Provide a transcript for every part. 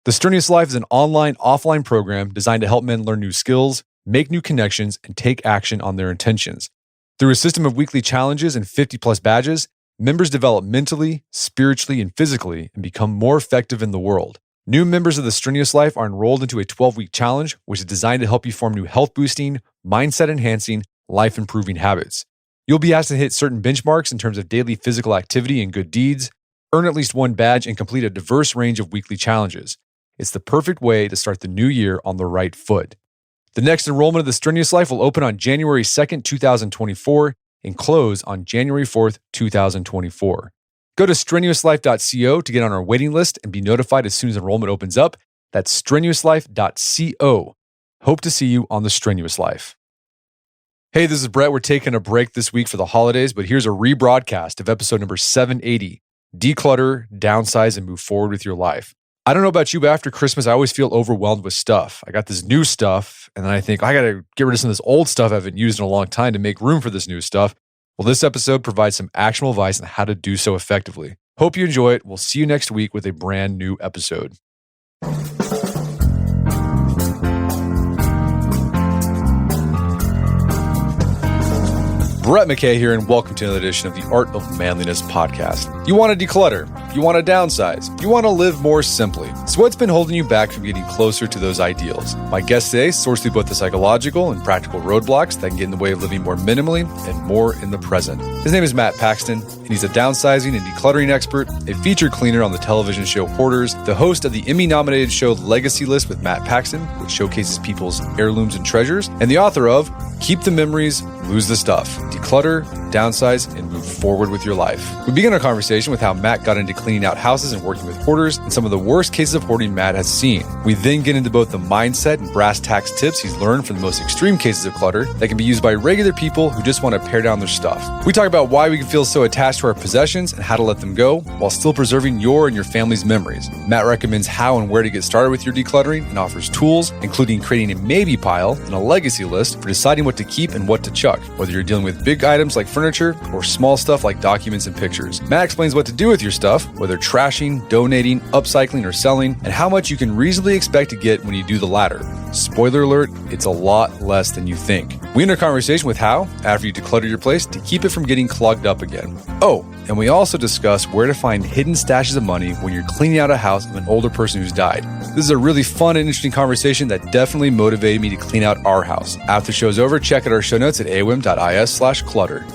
The Strenuous Life is an online, offline program designed to help men learn new skills, make new connections, and take action on their intentions. Through a system of weekly challenges and 50-plus badges, members develop mentally, spiritually, and physically and become more effective in the world. New members of the Strenuous Life are enrolled into a 12-week challenge, which is designed to help you form new health-boosting, mindset-enhancing, life-improving habits. You'll be asked to hit certain benchmarks in terms of daily physical activity and good deeds, earn at least one badge, and complete a diverse range of weekly challenges. It's the perfect way to start the new year on the right foot. The next enrollment of the Strenuous Life will open on January 2nd, 2024 and close on January 4th, 2024. Go to strenuouslife.co to get on our waiting list and be notified as soon as enrollment opens up. That's strenuouslife.co. Hope to see you on the Strenuous Life. Hey, this is Brett. We're taking a break this week for the holidays, but here's a rebroadcast of episode number 780, Declutter, Downsize, and Move Forward with Your Life. I don't know about you, but after Christmas, I always feel overwhelmed with stuff. I got this new stuff, and then I think, I got to get rid of some of this old stuff I haven't used in a long time to make room for this new stuff. Well, this episode provides some actionable advice on how to do so effectively. Hope you enjoy it. We'll see you next week with a brand new episode. Brett McKay here, and welcome to another edition of the Art of Manliness podcast. You want to declutter, you want to downsize, you want to live more simply. So what's been holding you back from getting closer to those ideals? My guest today sorts through both the psychological and practical roadblocks that can get in the way of living more minimally and more in the present. His name is Matt Paxton, and he's a downsizing and decluttering expert, a featured cleaner on the television show Hoarders, the host of the Emmy-nominated show Legacy List with Matt Paxton, which showcases people's heirlooms and treasures, and the author of Keep the Memories, Lose the Stuff, Declutter, Downsize, and Move Forward with Your Life. We begin our conversation with how Matt got into cleaning out houses and working with hoarders and some of the worst cases of hoarding Matt has seen. We then get into both the mindset and brass tacks tips he's learned from the most extreme cases of clutter that can be used by regular people who just want to pare down their stuff. We talk about why we can feel so attached to our possessions and how to let them go while still preserving your and your family's memories. Matt recommends how and where to get started with your decluttering and offers tools, including creating a maybe pile and a legacy list for deciding what to keep and what to chuck, whether you're dealing with big items like furniture or small stuff like documents and pictures. Matt explains what to do with your stuff, whether trashing, donating, upcycling, or selling, and how much you can reasonably expect to get when you do the latter. Spoiler alert, it's a lot less than you think. We end our conversation with how, after you declutter your place, to keep it from getting clogged up again. Oh, and we also discuss where to find hidden stashes of money when you're cleaning out a house of an older person who's died. This is a really fun and interesting conversation that definitely motivated me to clean out our house. After the show's over, check out our show notes at awim.is/clutter.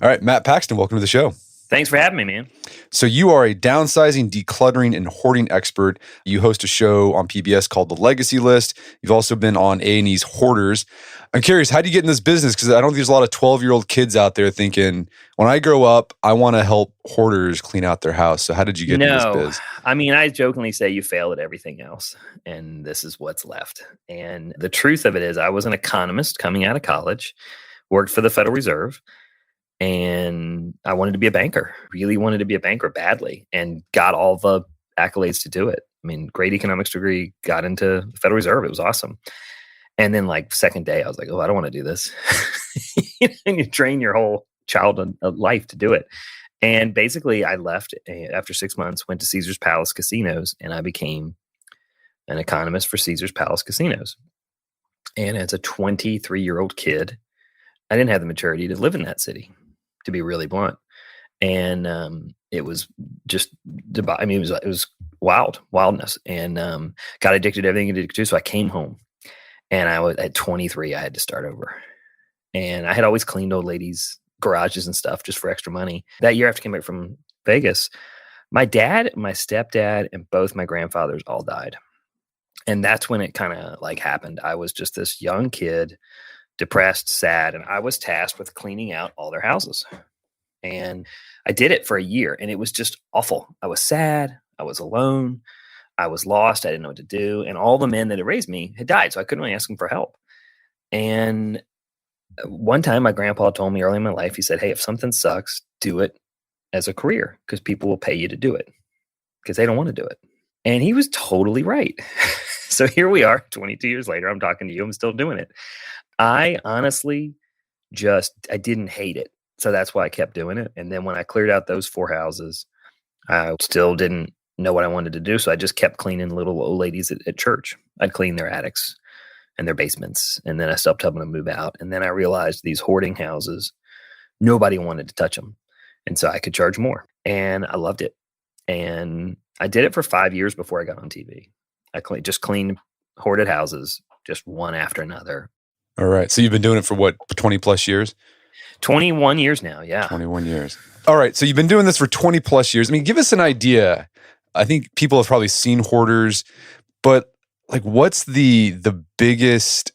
All right, Matt Paxton, welcome to the show. Thanks for having me, man. So you are a downsizing, decluttering, and hoarding expert. You host a show on PBS called The Legacy List. You've also been on A&E's Hoarders. I'm curious, how do you get in this business? Because I don't think there's a lot of 12-year-old kids out there thinking, when I grow up, I want to help hoarders clean out their house. So how did you get into this biz? I mean, I jokingly say you failed at everything else, and this is what's left. And the truth of it is I was an economist coming out of college, worked for the Federal Reserve, and I wanted to be a banker, really wanted to be a banker badly, and got all the accolades to do it. I mean, great economics degree, got into the Federal Reserve. It was awesome. And then like second day, I was like, oh, I don't want to do this. And you train your whole childhood life to do it. And basically I left after 6 months, went to Caesar's Palace Casinos, and I became an economist for Caesar's Palace Casinos. And as a 23-year-old kid, I didn't have the maturity to live in that city, to be really blunt. And it was just, I mean, it was wildness, and got addicted to everything you did too. So I came home, and I was at 23, I had to start over. And I had always cleaned old ladies' garages and stuff just for extra money. That year after I came back from Vegas, my dad, my stepdad, and both my grandfathers all died. And that's when it kind of like happened. I was just this young kid, depressed, sad, and I was tasked with cleaning out all their houses. And I did it for a year, and it was just awful. I was sad. I was alone. I was lost. I didn't know what to do. And all the men that had raised me had died, so I couldn't really ask them for help. And one time my grandpa told me early in my life, he said, hey, if something sucks, do it as a career, because people will pay you to do it because they don't want to do it. And he was totally right. So here we are 22 years later. I'm talking to you. I'm still doing it. I honestly I didn't hate it. So that's why I kept doing it. And then when I cleared out those 4 houses, I still didn't know what I wanted to do. So I just kept cleaning little old ladies at church. I'd clean their attics and their basements. And then I stopped helping them move out. And then I realized these hoarding houses, nobody wanted to touch them. And so I could charge more. And I loved it. And I did it for 5 years before I got on TV. I just cleaned hoarded houses, just one after another. All right. So you've been doing it for what, 20 plus years? 21 years now. Yeah. 21 years. All right. So you've been doing this for 20 plus years. I mean, give us an idea. I think people have probably seen hoarders, but like, what's the biggest,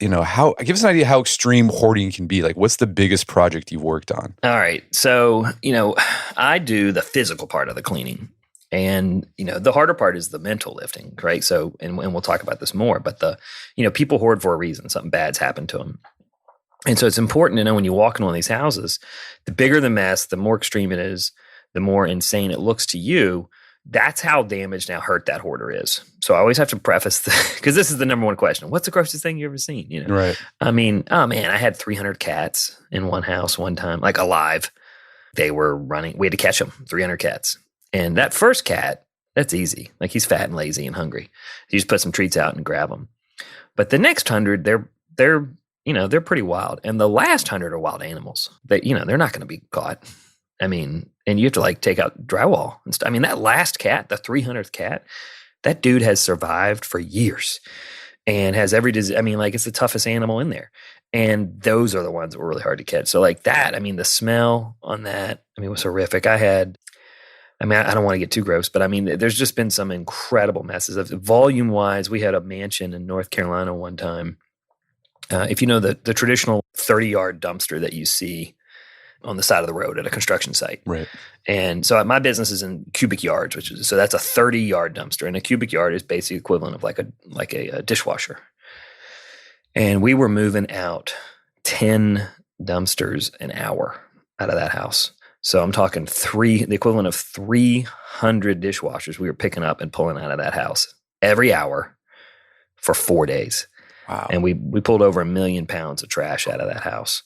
give us an idea how extreme hoarding can be. Like, what's the biggest project you've worked on? All right. So, I do the physical part of the cleaning. And, the harder part is the mental lifting, right? So, and we'll talk about this more, but people hoard for a reason. Something bad's happened to them. And so it's important to know when you walk in one of these houses, the bigger the mess, the more extreme it is, the more insane it looks to you. That's how damaged and how hurt that hoarder is. So I always have to preface because this is the number one question. What's the grossest thing you've ever seen? Right. I mean, oh man, I had 300 cats in one house one time, like alive. They were running. We had to catch them, 300 cats. And that first cat, that's easy. Like he's fat and lazy and hungry. You just put some treats out and grab them. But the next 100, they're pretty wild. And the last 100 are wild animals. They're not going to be caught. I mean, and you have to like take out drywall and stuff. I mean, that last cat, the 300th cat, that dude has survived for years and has every disease. I mean, like it's the toughest animal in there. And those are the ones that were really hard to catch. So like that, I mean, the smell on that, was horrific. I don't want to get too gross, but there's just been some incredible messes. Volume wise, we had a mansion in North Carolina one time. If you know the traditional 30-yard dumpster that you see on the side of the road at a construction site. Right. And so my business is in cubic yards, so that's a 30-yard dumpster. And a cubic yard is basically equivalent of like a dishwasher. And we were moving out 10 dumpsters an hour out of that house. So I'm talking the equivalent of 300 dishwashers we were picking up and pulling out of that house every hour for 4 days. Wow. And we pulled over 1 million pounds of trash out of that house.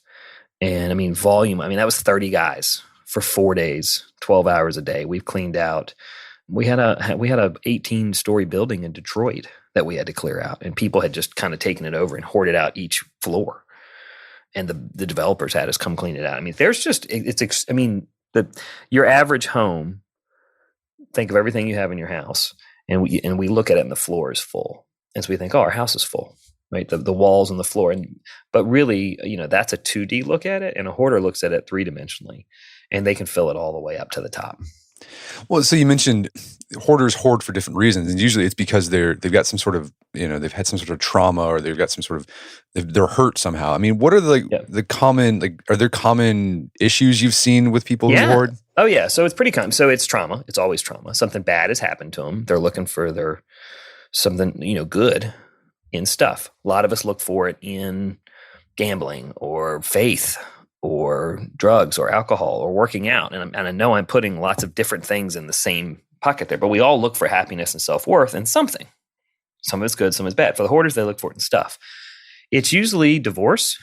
And volume, that was 30 guys for 4 days, 12 hours a day. We've cleaned out. We had a 18-story building in Detroit that we had to clear out, and people had just kind of taken it over and hoarded out each floor. And the developers had us come clean it out. There's just your average home. Think of everything you have in your house, and we look at it, and the floor is full, and so we think, oh, our house is full. Right, the walls and the floor, but really, that's a 2D look at it, and a hoarder looks at it 3-dimensionally, and they can fill it all the way up to the top. Well, so you mentioned hoarders hoard for different reasons, and usually it's because they've got some sort of they've had some sort of trauma, or they've got some sort of they're hurt somehow. What are the common are there common issues you've seen with people who hoard? Oh yeah, so it's pretty common. So it's trauma. It's always trauma. Something bad has happened to them. They're looking for something good in stuff. A lot of us look for it in gambling or faith or drugs or alcohol or working out. And I know I'm putting lots of different things in the same pocket there, but we all look for happiness and self-worth in something. Some of it's good, some is bad. For the hoarders, they look for it in stuff. It's usually divorce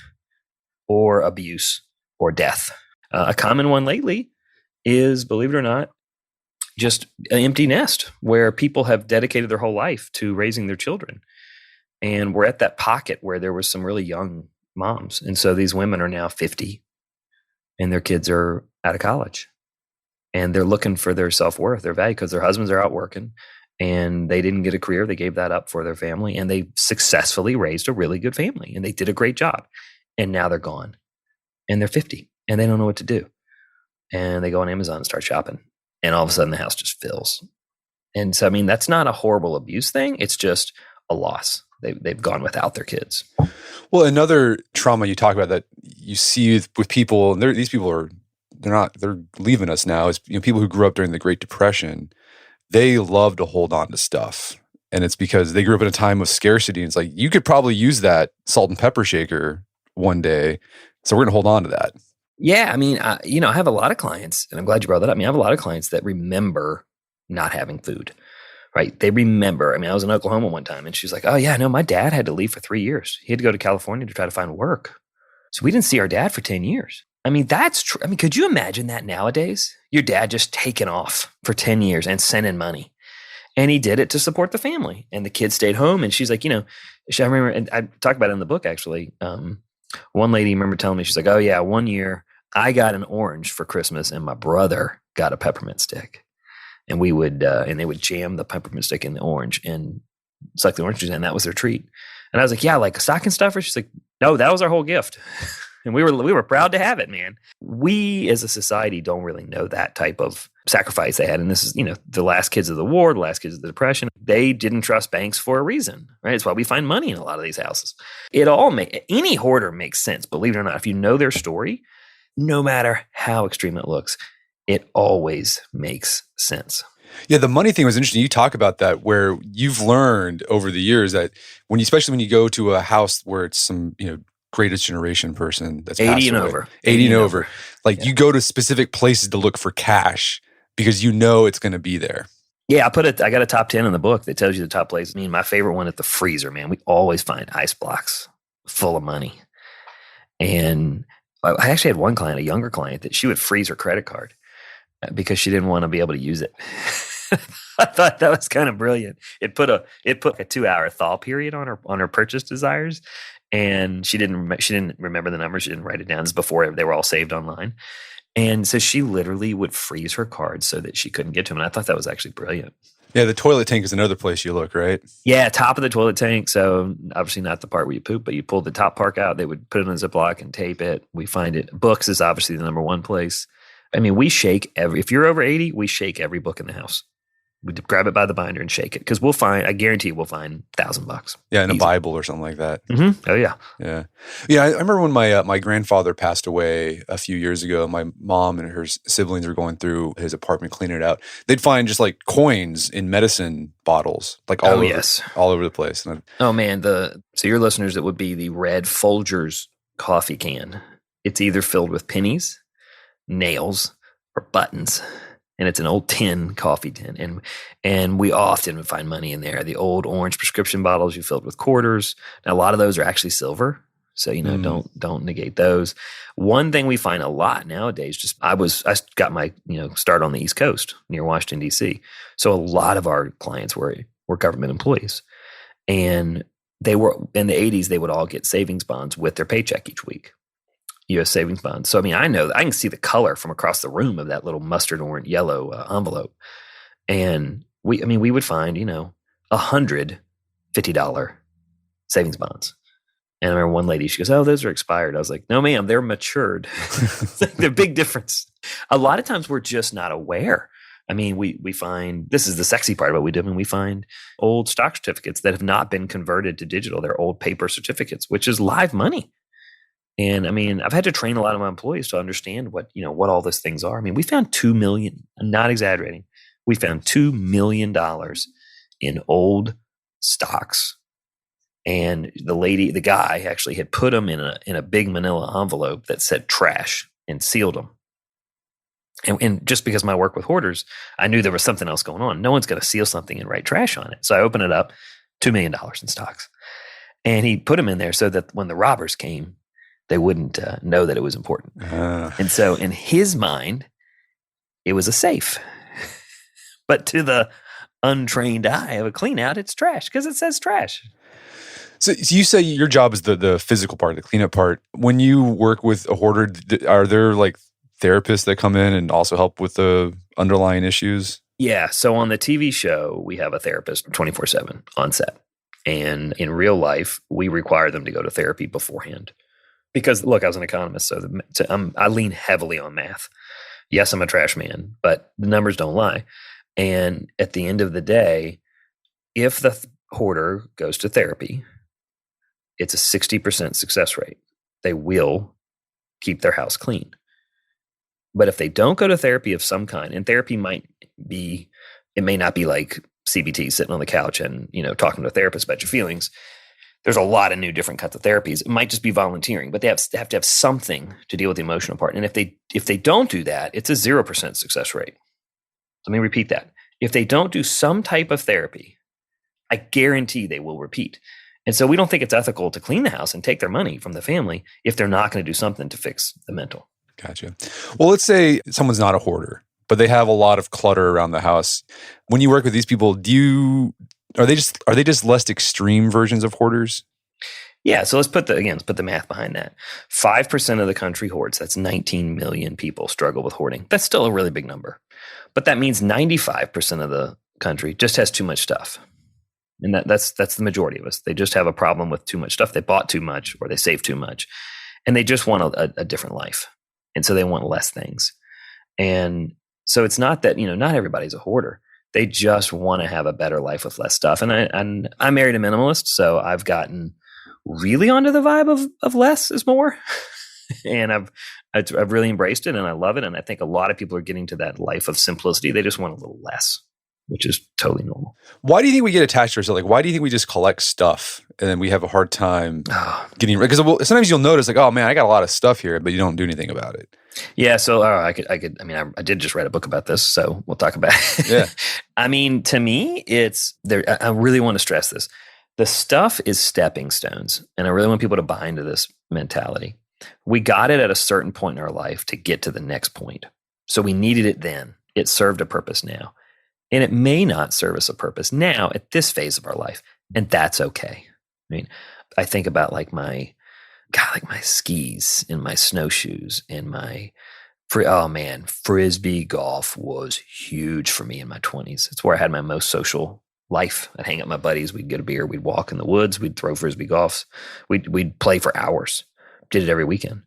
or abuse or death. A common one lately is, believe it or not, just an empty nest where people have dedicated their whole life to raising their children. And we're at that pocket where there was some really young moms. And so these women are now 50 and their kids are out of college. And they're looking for their self-worth, their value, because their husbands are out working and they didn't get a career. They gave that up for their family, and they successfully raised a really good family, and they did a great job. And now they're gone and they're 50 and they don't know what to do. And they go on Amazon and start shopping. And all of a sudden the house just fills. And so, that's not a horrible abuse thing. It's just a loss. They've gone without their kids. Well, another trauma you talk about that you see with people, and these people they're leaving us now, is people who grew up during the Great Depression. They love to hold on to stuff, and it's because they grew up in a time of scarcity. And it's like, you could probably use that salt and pepper shaker one day, so we're going to hold on to that. Yeah, I have a lot of clients, and I'm glad you brought that up. I have a lot of clients that remember not having food, right? They remember. I mean, I was in Oklahoma one time and she's like, oh yeah, no, my dad had to leave for 3 years. He had to go to California to try to find work. So we didn't see our dad for 10 years. I mean, that's true. I mean, could you imagine that nowadays? Your dad just taking off for 10 years and sending money. And he did it to support the family. And the kids stayed home. And she's like, I remember, and I talk about it in the book, actually. One lady, remember telling me, she's like, oh yeah, one year I got an orange for Christmas and my brother got a peppermint stick. And we would, and they would jam the peppermint stick in the orange and suck the orange juice, and that was their treat. And I was like, yeah, like a stocking stuffer? She's like, no, that was our whole gift. And we were proud to have it, man. We as a society don't really know that type of sacrifice they had. And this is, the last kids of the war, the last kids of the Depression, they didn't trust banks for a reason, right? It's why we find money in a lot of these houses. Any hoarder makes sense, believe it or not. If you know their story, no matter how extreme it looks, it always makes sense. Yeah, the money thing was interesting. You talk about that, where you've learned over the years that especially when you go to a house where it's some, greatest generation person that's 80 and over. 80 and over. Like you go to specific places to look for cash because it's going to be there. Yeah, I got a top 10 in the book that tells you the top places. I mean, my favorite one at the freezer, man. We always find ice blocks full of money. And I actually had one client, a younger client, that she would freeze her credit card because she didn't want to be able to use it. I thought that was kind of brilliant. It put a 2-hour thaw period on her purchase desires, and she didn't remember the numbers. She didn't write it down. This is before they were all saved online, and so she literally would freeze her cards so that she couldn't get to them. And I thought that was actually brilliant. Yeah, the toilet tank is another place you look, right? Yeah, top of the toilet tank. So obviously not the part where you poop, but you pull the top part out. They would put it in a Ziploc and tape it. We find it. Books is obviously the number one place. I mean, we shake if you're over 80, we shake every book in the house. We grab it by the binder and shake it because I guarantee we'll find $1,000. Yeah, in a Bible or something like that. Mm-hmm. Oh yeah. Yeah. Yeah. I remember when my grandfather passed away a few years ago. My mom and her siblings were going through his apartment, cleaning it out. They'd find just like coins in medicine bottles, like all over the place. Oh man. So your listeners, it would be the red Folgers coffee can. It's either filled with pennies, nails, or buttons. And it's an old coffee tin. And we often would find money in there. The old orange prescription bottles you filled with quarters. Now, a lot of those are actually silver. So, don't negate those. One thing we find a lot nowadays, I got my, start on the East Coast near Washington, D.C. So a lot of our clients were government employees. And they were, in the 80s, they would all get savings bonds with their paycheck each week. U.S. savings bonds. So, I mean, I know that I can see the color from across the room of that little mustard orange yellow envelope. And we would find, $100 $50 savings bonds. And I remember one lady, she goes, oh, those are expired. I was like, no, ma'am, they're matured. They're a big difference. A lot of times we're just not aware. I mean, we find, this is the sexy part of what we do. I mean, we find old stock certificates that have not been converted to digital. They're old paper certificates, which is live money. And I mean, I've had to train a lot of my employees to understand what all those things are. I mean, we found $2 million, I'm not exaggerating. We found $2 million in old stocks. And the guy actually had put them in a big manila envelope that said trash and sealed them. And just because my work with hoarders, I knew there was something else going on. No one's going to seal something and write trash on it. So I opened it up, $2 million in stocks. And he put them in there so that when the robbers came, they wouldn't know that it was important. And so in his mind, it was a safe. But to the untrained eye of a clean out, it's trash because it says trash. So you say your job is the physical part, the cleanup part. When you work with a hoarder, are there like therapists that come in and also help with the underlying issues? Yeah. So on the TV show, we have a therapist 24/7 on set. And in real life, we require them to go to therapy beforehand. Because look, I was an economist, so I lean heavily on math. Yes, I'm a trash man, but the numbers don't lie. And at the end of the day, if the hoarder goes to therapy, it's a 60% success rate. They will keep their house clean. But if they don't go to therapy of some kind, and therapy may not be like CBT, sitting on the couch and talking to a therapist about your feelings. There's a lot of new different kinds of therapies. It might just be volunteering, but they have to have something to deal with the emotional part. And if they don't do that, it's a 0% success rate. Let me repeat that. If they don't do some type of therapy, I guarantee they will repeat. And so we don't think it's ethical to clean the house and take their money from the family if they're not going to do something to fix the mental. Gotcha. Well, let's say someone's not a hoarder, but they have a lot of clutter around the house. When you work with these people, are they just less extreme versions of hoarders? Yeah. So let's put the math behind that. 5% of the country hoards. That's 19 million people struggle with hoarding. That's still a really big number. But that means 95% of the country just has too much stuff. And that's the majority of us. They just have a problem with too much stuff. They bought too much or they saved too much. And they just want a different life. And so they want less things. And so it's not that, not everybody's a hoarder. They just want to have a better life with less stuff. And I married a minimalist, so I've gotten really onto the vibe of less is more. And I've really embraced it and I love it. And I think a lot of people are getting to that life of simplicity. They just want a little less, which is totally normal. Why do you think we get attached to ourselves? Like, why do you think we just collect stuff and then we have a hard time getting rid? Because sometimes you'll notice, like, oh man, I got a lot of stuff here, but you don't do anything about it. Yeah. So I did just write a book about this, so we'll talk about it. Yeah. I mean, to me, it's there. I really want to stress this. The stuff is stepping stones. And I really want people to buy into this mentality. We got it at a certain point in our life to get to the next point. So we needed it then. It served a purpose now. And it may not serve us a purpose now at this phase of our life. And that's okay. I mean, I think about like my skis and my snowshoes and Frisbee golf was huge for me in my 20s. It's where I had my most social life. I'd hang out with my buddies. We'd get a beer. We'd walk in the woods. We'd throw Frisbee golfs. We'd play for hours. Did it every weekend.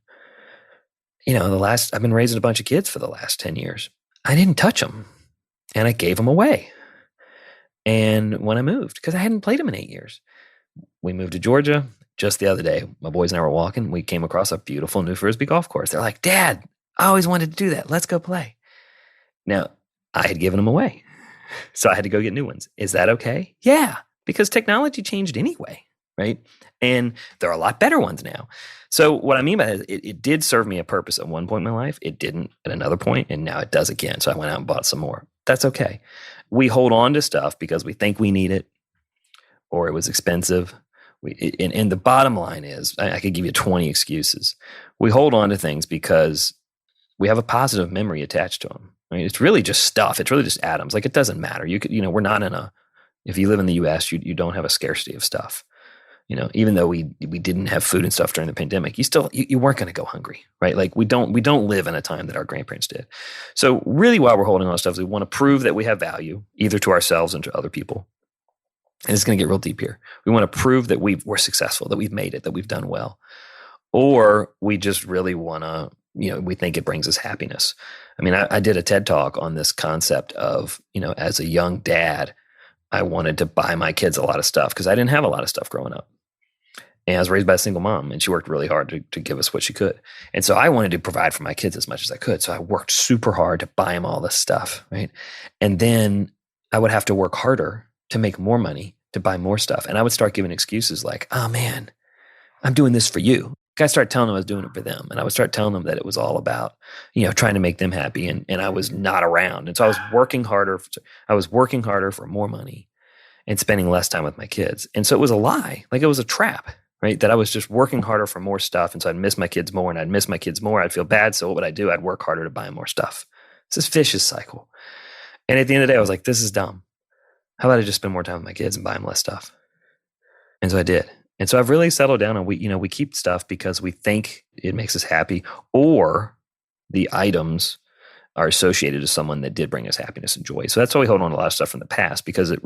I've been raising a bunch of kids for the last 10 years. I didn't touch them. And I gave them away. And when I moved, because I hadn't played them in 8 years, we moved to Georgia. Just the other day, my boys and I were walking. We came across a beautiful new Frisbee golf course. They're like, Dad, I always wanted to do that. Let's go play. Now, I had given them away. So I had to go get new ones. Is that okay? Yeah, because technology changed anyway, right? And there are a lot better ones now. So what I mean by that is it did serve me a purpose at one point in my life. It didn't at another point, and now it does again. So I went out and bought some more. That's okay. We hold on to stuff because we think we need it or it was expensive. And the bottom line is, I could give you 20 excuses. We hold on to things because we have a positive memory attached to them. I mean, it's really just stuff. It's really just atoms. Like, it doesn't matter. We're not if you live in the US, you don't have a scarcity of stuff. Even though we didn't have food and stuff during the pandemic, you weren't going to go hungry, right? Like we don't live in a time that our grandparents did. So really, while we're holding on to stuff, we want to prove that we have value either to ourselves and to other people. And it's going to get real deep here. We want to prove that we're successful, that we've made it, that we've done well, or we just really want to, we think it brings us happiness. I mean, I did a TED talk on this concept of, as a young dad, I wanted to buy my kids a lot of stuff because I didn't have a lot of stuff growing up. And I was raised by a single mom, and she worked really hard to give us what she could. And so I wanted to provide for my kids as much as I could. So I worked super hard to buy them all this stuff, right? And then I would have to work harder to make more money to buy more stuff. And I would start giving excuses like, oh man, I'm doing this for you. I started telling them I was doing it for them. And I would start telling them that it was all about, trying to make them happy. And I was not around. And so I was working harder. For more money and spending less time with my kids. And so it was a lie. Like, it was a trap, right? That I was just working harder for more stuff. And so I'd miss my kids more, and I'd miss my kids more. I'd feel bad. So what would I do? I'd work harder to buy more stuff. It's this vicious cycle. And at the end of the day, I was like, this is dumb. How about I just spend more time with my kids and buy them less stuff? And so I did. And so I've really settled down on we keep stuff because we think it makes us happy, or the items are associated to someone that did bring us happiness and joy. So that's why we hold on to a lot of stuff from the past, because it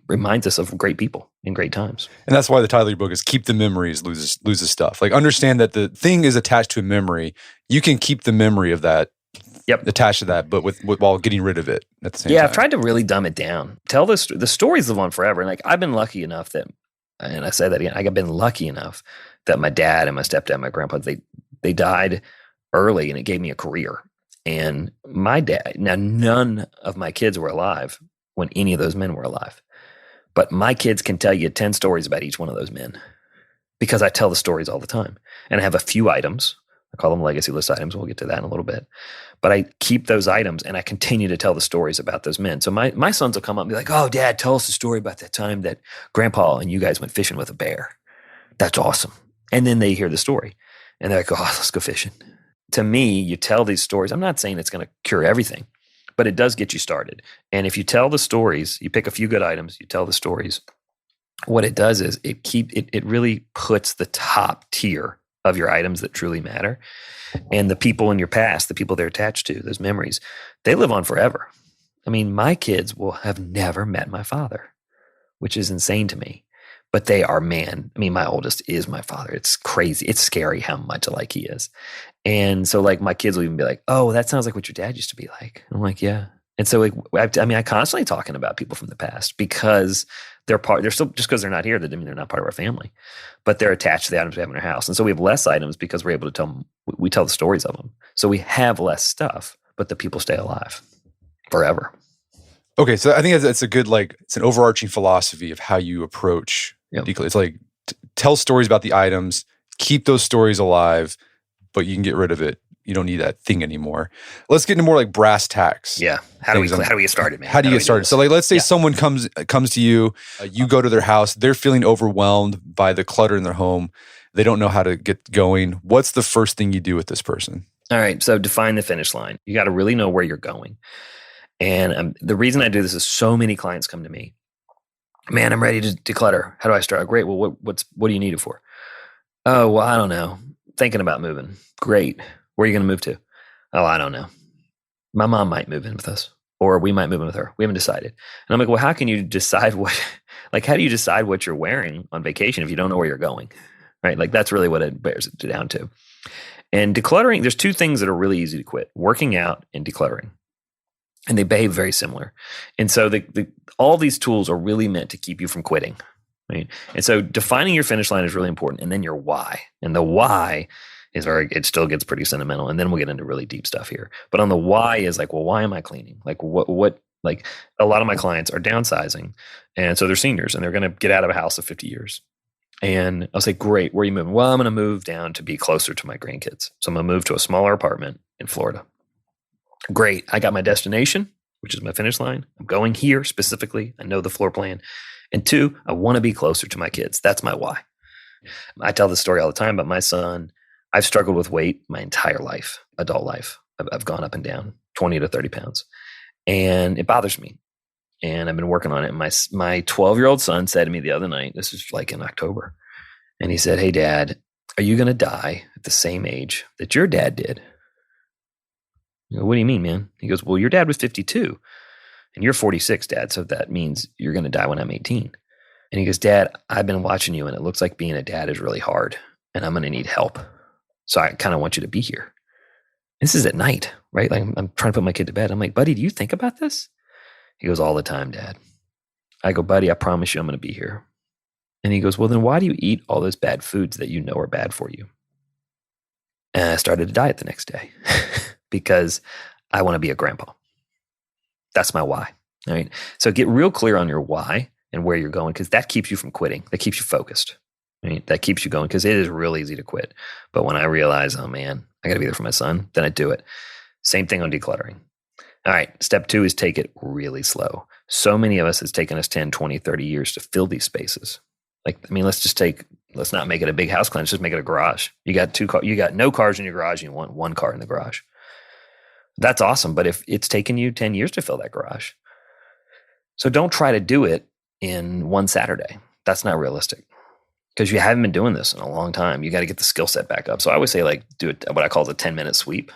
reminds us of great people and great times. And that's why the title of your book is Keep the Memories, Loses Stuff. Like, understand that the thing is attached to a memory. You can keep the memory of that. Yep. Attached to that, but while getting rid of it at the same time. Yeah, I've tried to really dumb it down. Tell the stories live on forever. And like, I've been lucky enough that, and I say that again, I've been lucky enough that my dad and my stepdad and my grandpa, they died early, and it gave me a career. And my dad, now none of my kids were alive when any of those men were alive, but my kids can tell you 10 stories about each one of those men because I tell the stories all the time. And I have a few items, call them legacy list items. We'll get to that in a little bit. But I keep those items and I continue to tell the stories about those men. So my sons will come up and be like, oh, Dad, tell us a story about that time that Grandpa and you guys went fishing with a bear. That's awesome. And then they hear the story and they're like, oh, let's go fishing. To me, you tell these stories. I'm not saying it's going to cure everything, but it does get you started. And if you tell the stories, you pick a few good items, you tell the stories, what it does is it really puts the top tier of your items that truly matter. And the people in your past, the people they're attached to, those memories, they live on forever. I mean, my kids will have never met my father, which is insane to me. But they are, man. I mean, my oldest is my father. It's crazy. It's scary how much alike he is. And so like my kids will even be like, oh, that sounds like what your dad used to be like. I'm like, yeah. And so like, I constantly talking about people from the past because they're still, just because they're not here, that doesn't mean they're not part of our family, but they're attached to the items we have in our house. And so we have less items because we're able to tell them, we tell the stories of them. So we have less stuff, but the people stay alive forever. Okay. So I think it's a good, like, it's an overarching philosophy of how you approach. Yep. It's like, tell stories about the items, keep those stories alive, but you can get rid of it. You don't need that thing anymore. Let's get into more like brass tacks. Yeah. How do we get started, man? How do you get started? So like, let's say someone comes to you, you go to their house, they're feeling overwhelmed by the clutter in their home. They don't know how to get going. What's the first thing you do with this person? All right. So define the finish line. You got to really know where you're going. And the reason I do this is so many clients come to me. Man, I'm ready to declutter. How do I start? Great. Well, what do you need it for? Oh, well, I don't know. Thinking about moving. Great. Where are you going to move to? Oh, I don't know. My mom might move in with us, or we might move in with her. We haven't decided. And I'm like, well, how can you decide how do you decide what you're wearing on vacation if you don't know where you're going? Right? Like that's really what it bears it down to. And decluttering, there's two things that are really easy to quit: working out and decluttering. And they behave very similar. And so all these tools are really meant to keep you from quitting, right? And so defining your finish line is really important. And then your why. And the why is it still gets pretty sentimental. And then we'll get into really deep stuff here. But on the why is like, well, why am I cleaning? Like what, like a lot of my clients are downsizing. And so they're seniors and they're going to get out of a house of 50 years. And I'll say, great, where are you moving? Well, I'm going to move down to be closer to my grandkids. So I'm going to move to a smaller apartment in Florida. Great. I got my destination, which is my finish line. I'm going here specifically. I know the floor plan. And two, I want to be closer to my kids. That's my why. I tell this story all the time, but my son, I've struggled with weight my entire life, adult life. I've gone up and down 20 to 30 pounds and it bothers me. And I've been working on it. My 12-year-old son said to me the other night, this is like in October, and he said, hey, Dad, are you going to die at the same age that your dad did? I go, what do you mean, man? He goes, well, your dad was 52 and you're 46, Dad. So that means you're going to die when I'm 18. And he goes, Dad, I've been watching you and it looks like being a dad is really hard and I'm going to need help. So I kind of want you to be here. This is at night, right? Like I'm trying to put my kid to bed. I'm like, buddy, do you think about this? He goes, all the time, Dad. I go, buddy, I promise you I'm going to be here. And he goes, well, then why do you eat all those bad foods that you know are bad for you? And I started to diet the next day. Because I want to be a grandpa. That's my why. All right. So get real clear on your why and where you're going, because that keeps you from quitting. That keeps you focused. Right? That keeps you going because it is real easy to quit. But when I realize, oh man, I got to be there for my son, then I do it. Same thing on decluttering. All right. Step 2 is take it really slow. So many of us, it's taken us 10, 20, 30 years to fill these spaces. Like, I mean, let's not make it a big house cleanse. Just make it a garage. You got no cars in your garage. And you want one car in the garage. That's awesome. But if it's taken you 10 years to fill that garage, so don't try to do it in one Saturday. That's not realistic because you haven't been doing this in a long time. You got to get the skill set back up. So I always say like do it, what I call the 10-minute sweep,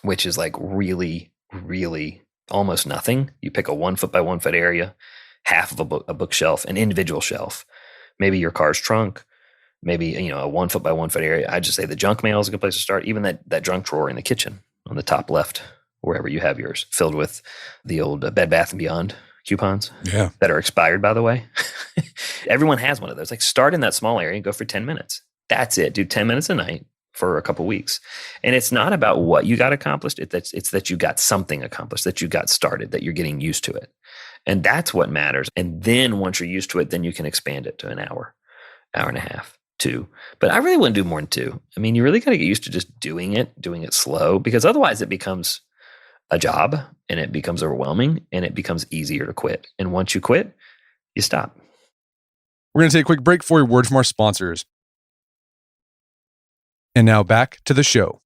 which is like really, really almost nothing. You pick a 1 foot by 1 foot area, half of a bookshelf, an individual shelf, maybe your car's trunk, maybe, a 1 foot by 1 foot area. I just say the junk mail is a good place to start. Even that junk drawer in the kitchen on the top left, wherever you have yours, filled with the old Bed Bath & Beyond coupons that are expired, by the way. Everyone has one of those. Like start in that small area and go for 10 minutes. That's it. Do 10 minutes a night for a couple of weeks. And it's not about what you got accomplished. It's that you got something accomplished, that you got started, that you're getting used to it. And that's what matters. And then once you're used to it, then you can expand it to an hour and a half, 2, but I really wouldn't do more than 2. I mean, you really got to get used to just doing it slow, because otherwise it becomes a job and it becomes overwhelming and it becomes easier to quit. And once you quit, you stop. We're going to take a quick break for a word from our sponsors. And now back to the show.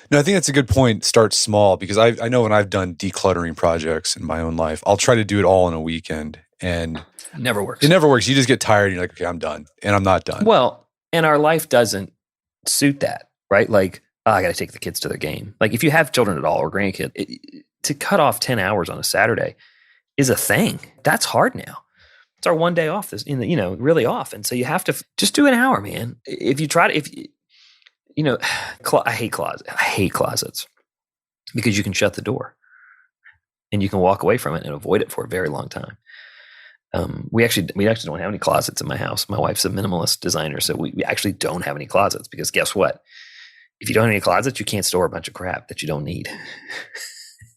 No, I think that's a good point. Start small, because I know when I've done decluttering projects in my own life, I'll try to do it all in a weekend, and Never works. it never works. You just get tired and you're like, okay, I'm done. And I'm not done. Well, and our life doesn't suit that, right? Like, I got to take the kids to their game. Like, if you have children at all or grandkids, to cut off 10 hours on a Saturday is a thing. That's hard now. It's our one day off, really off. And so you have to just do an hour, man. If you try to, I hate closets, because you can shut the door and you can walk away from it and avoid it for a very long time. We actually don't have any closets in my house. My wife's a minimalist designer, so we actually don't have any closets, because guess what? If you don't have any closets, you can't store a bunch of crap that you don't need.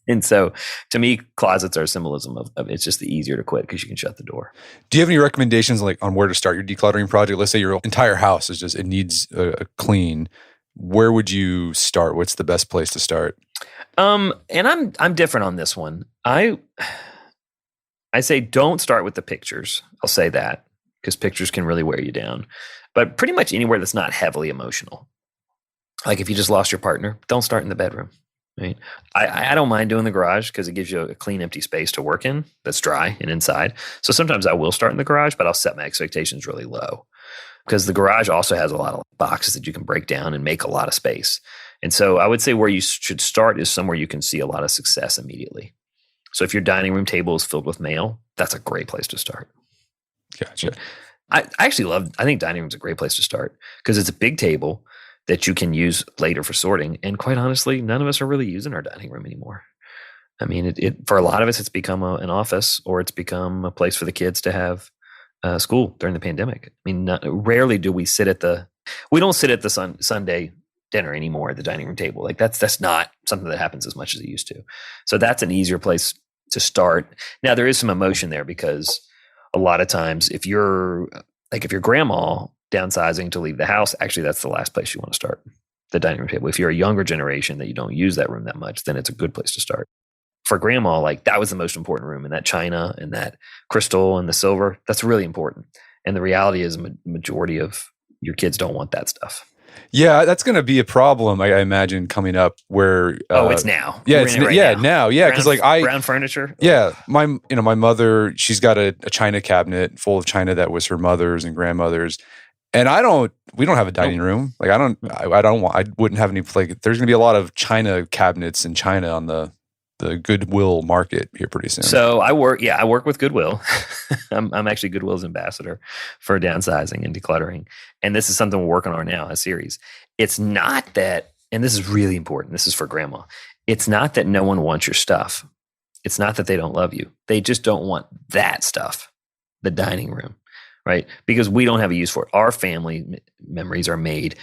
And so, to me, closets are a symbolism of it's just the easier to quit, because you can shut the door. Do you have any recommendations on where to start your decluttering project? Let's say your entire house it needs a clean. Where would you start? What's the best place to start? And I'm different on this one. I say don't start with the pictures. I'll say that, because pictures can really wear you down. But pretty much anywhere that's not heavily emotional. Like, if you just lost your partner, don't start in the bedroom. Right? I don't mind doing the garage, because it gives you a clean, empty space to work in that's dry and inside. So sometimes I will start in the garage, but I'll set my expectations really low, because the garage also has a lot of boxes that you can break down and make a lot of space. And so I would say where you should start is somewhere you can see a lot of success immediately. So if your dining room table is filled with mail, that's a great place to start. Gotcha. I think dining room's a great place to start, because it's a big table that you can use later for sorting. And quite honestly, none of us are really using our dining room anymore. I mean, it for a lot of us, it's become an office, or it's become a place for the kids to have school during the pandemic. I mean, rarely do we we don't sit at the Sunday dinner anymore at the dining room table. Like, that's not something that happens as much as it used to. So that's an easier place to start. Now, there is some emotion there, because a lot of times if your grandma downsizing to leave the house, actually that's the last place you want to start, the dining room table. If you're a younger generation that you don't use that room that much, then it's a good place to start. For grandma, like, that was the most important room, and that china and that crystal and the silver, that's really important. And the reality is majority of your kids don't want that stuff. Yeah, that's going to be a problem, I imagine, coming up. Where it's now. Yeah, now. Yeah, because brown furniture. Yeah, my mother, she's got a china cabinet full of china that was her mother's and grandmother's, and we don't have a dining room. Like, I wouldn't have any. Like, there's going to be a lot of china cabinets in China on the Goodwill market here pretty soon. So I work with Goodwill. I'm actually Goodwill's ambassador for downsizing and decluttering. And this is something we're working on now, a series. It's not that, and this is really important, this is for grandma. It's not that no one wants your stuff. It's not that they don't love you. They just don't want that stuff, the dining room, right? Because we don't have a use for it. Our family memories are made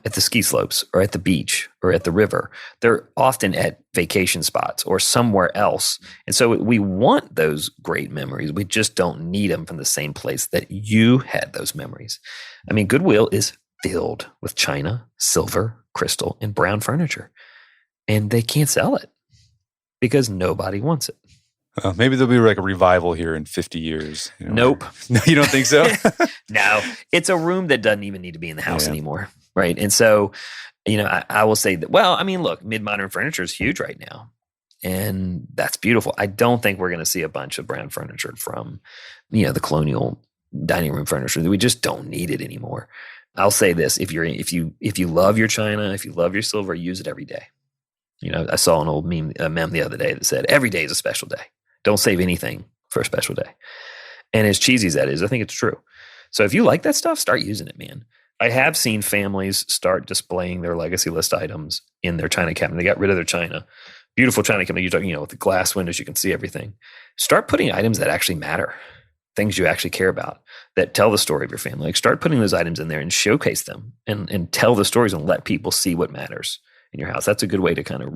at the ski slopes, or at the beach, or at the river. They're often at vacation spots or somewhere else. And so we want those great memories. We just don't need them from the same place that you had those memories. I mean, Goodwill is filled with china, silver, crystal, and brown furniture. And they can't sell it because nobody wants it. Maybe there'll be like a revival here in 50 years. Nope. No, you don't think so? No. It's a room that doesn't even need to be in the house anymore. Right. And so, I will say that, look, mid-modern furniture is huge right now. And that's beautiful. I don't think we're going to see a bunch of brown furniture from, the colonial dining room furniture. We just don't need it anymore. I'll say this: if you love your china, if you love your silver, use it every day. I saw an old meme the other day that said, "Every day is a special day. Don't save anything for a special day." And as cheesy as that is, I think it's true. So if you like that stuff, start using it, man. I have seen families start displaying their legacy list items in their china cabinet. They got rid of their china. Beautiful china cabinet. You're talking, with the glass windows, you can see everything. Start putting items that actually matter, things you actually care about, that tell the story of your family. Like, start putting those items in there and showcase them and tell the stories and let people see what matters in your house. That's a good way to kind of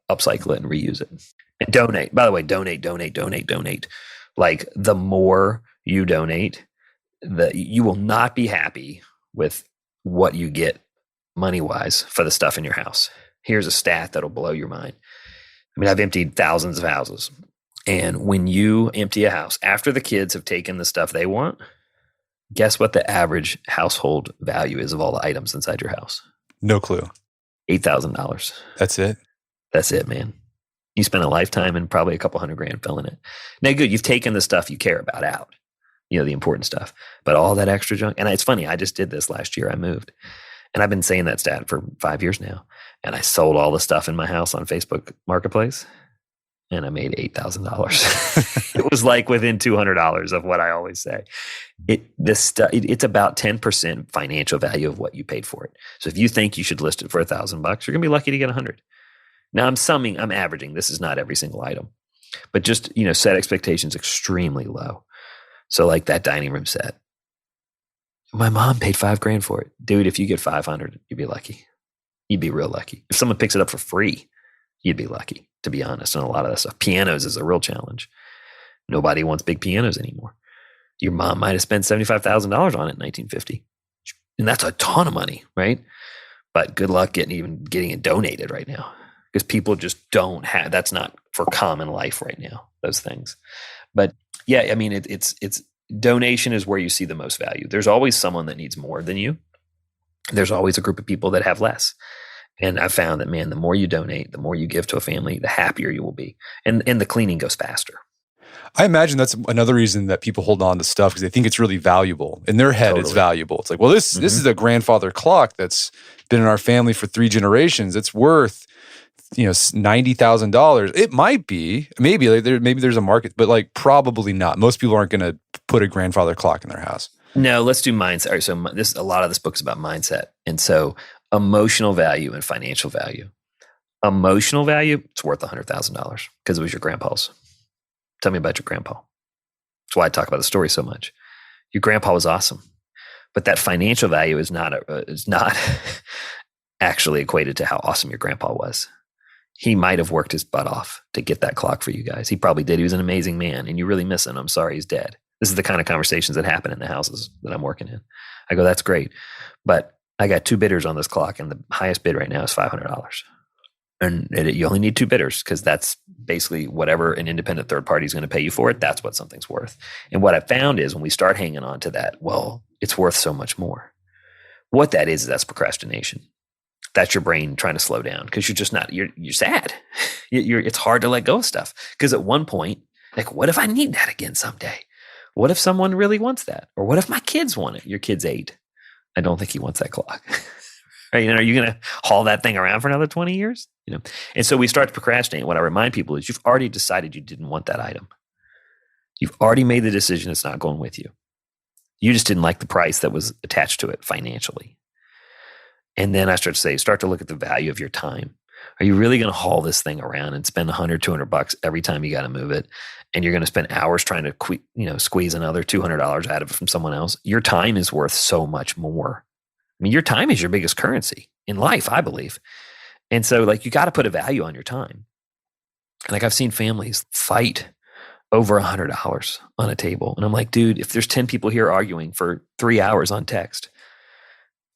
upcycle it and reuse it. And donate. By the way, donate. Like, the more you donate, you will not be happy with what you get money-wise for the stuff in your house. Here's a stat that'll blow your mind. I mean, I've emptied thousands of houses. And when you empty a house, after the kids have taken the stuff they want, guess what the average household value is of all the items inside your house? No clue. $8,000. That's it? That's it, man. You spent a lifetime and probably a couple $100,000 filling it. Now, good, you've taken the stuff you care about out, the important stuff. But all that extra junk, and it's funny, I just did this last year. I moved. And I've been saying that stat for 5 years now. And I sold all the stuff in my house on Facebook Marketplace. And I made $8,000. It was like within $200 of what I always say. It's about 10% financial value of what you paid for it. So if you think you should list it for $1,000, you're gonna be lucky to get 100. Now I'm averaging. This is not every single item, but just set expectations extremely low. So like that dining room set, my mom paid $5,000 for it, dude. If you get 500, you'd be lucky. You'd be real lucky. If someone picks it up for free, you'd be lucky, to be honest. And a lot of that stuff, pianos is a real challenge. Nobody wants big pianos anymore. Your mom might have spent $75,000 on it in 1950. And that's a ton of money, right? But good luck getting it donated right now, because people just don't have, that's not for common life right now, those things. But yeah, I mean, it's donation is where you see the most value. There's always someone that needs more than you. There's always a group of people that have less. And I found that, man, the more you donate, the more you give to a family, the happier you will be. And the cleaning goes faster. I imagine that's another reason that people hold on to stuff, because they think it's really valuable. In their head, It's valuable. It's like, well, this is a grandfather clock that's been in our family for 3 generations. It's worth, $90,000. It might be, maybe there's a market, but like probably not. Most people aren't going to put a grandfather clock in their house. No, let's do mindset. All right, so a lot of this book is about mindset. And so emotional value and financial value. Emotional value, it's worth $100,000 because it was your grandpa's. Tell me about your grandpa. That's why I talk about the story so much. Your grandpa was awesome, but that financial value is not actually equated to how awesome your grandpa was. He might have worked his butt off to get that clock for you guys. He probably did. He was an amazing man, and you really miss him. I'm sorry he's dead. This is the kind of conversations that happen in the houses that I'm working in. I go, that's great, but I got 2 bidders on this clock, and the highest bid right now is $500. And you only need 2 bidders, because that's basically whatever an independent third party is going to pay you for it. That's what something's worth. And what I found is when we start hanging on to that, well, it's worth so much more. What that is that's procrastination. That's your brain trying to slow down, because you're just not, you're sad. It's hard to let go of stuff, because at one point, like, what if I need that again someday? What if someone really wants that? Or what if my kids want it? Your kid's 8. I don't think he wants that clock. Right? Are you going to haul that thing around for another 20 years? And so we start to procrastinate. What I remind people is you've already decided you didn't want that item. You've already made the decision it's not going with you. You just didn't like the price that was attached to it financially. And then I start to look at the value of your time. Are you really going to haul this thing around and spend $100, $200 every time you got to move it? And you're going to spend hours trying to squeeze another $200 out of it from someone else? Your time is worth so much more. I mean, your time is your biggest currency in life, I believe. And so you got to put a value on your time. And I've seen families fight over $100 on a table. And I'm like, dude, if there's 10 people here arguing for 3 hours on text,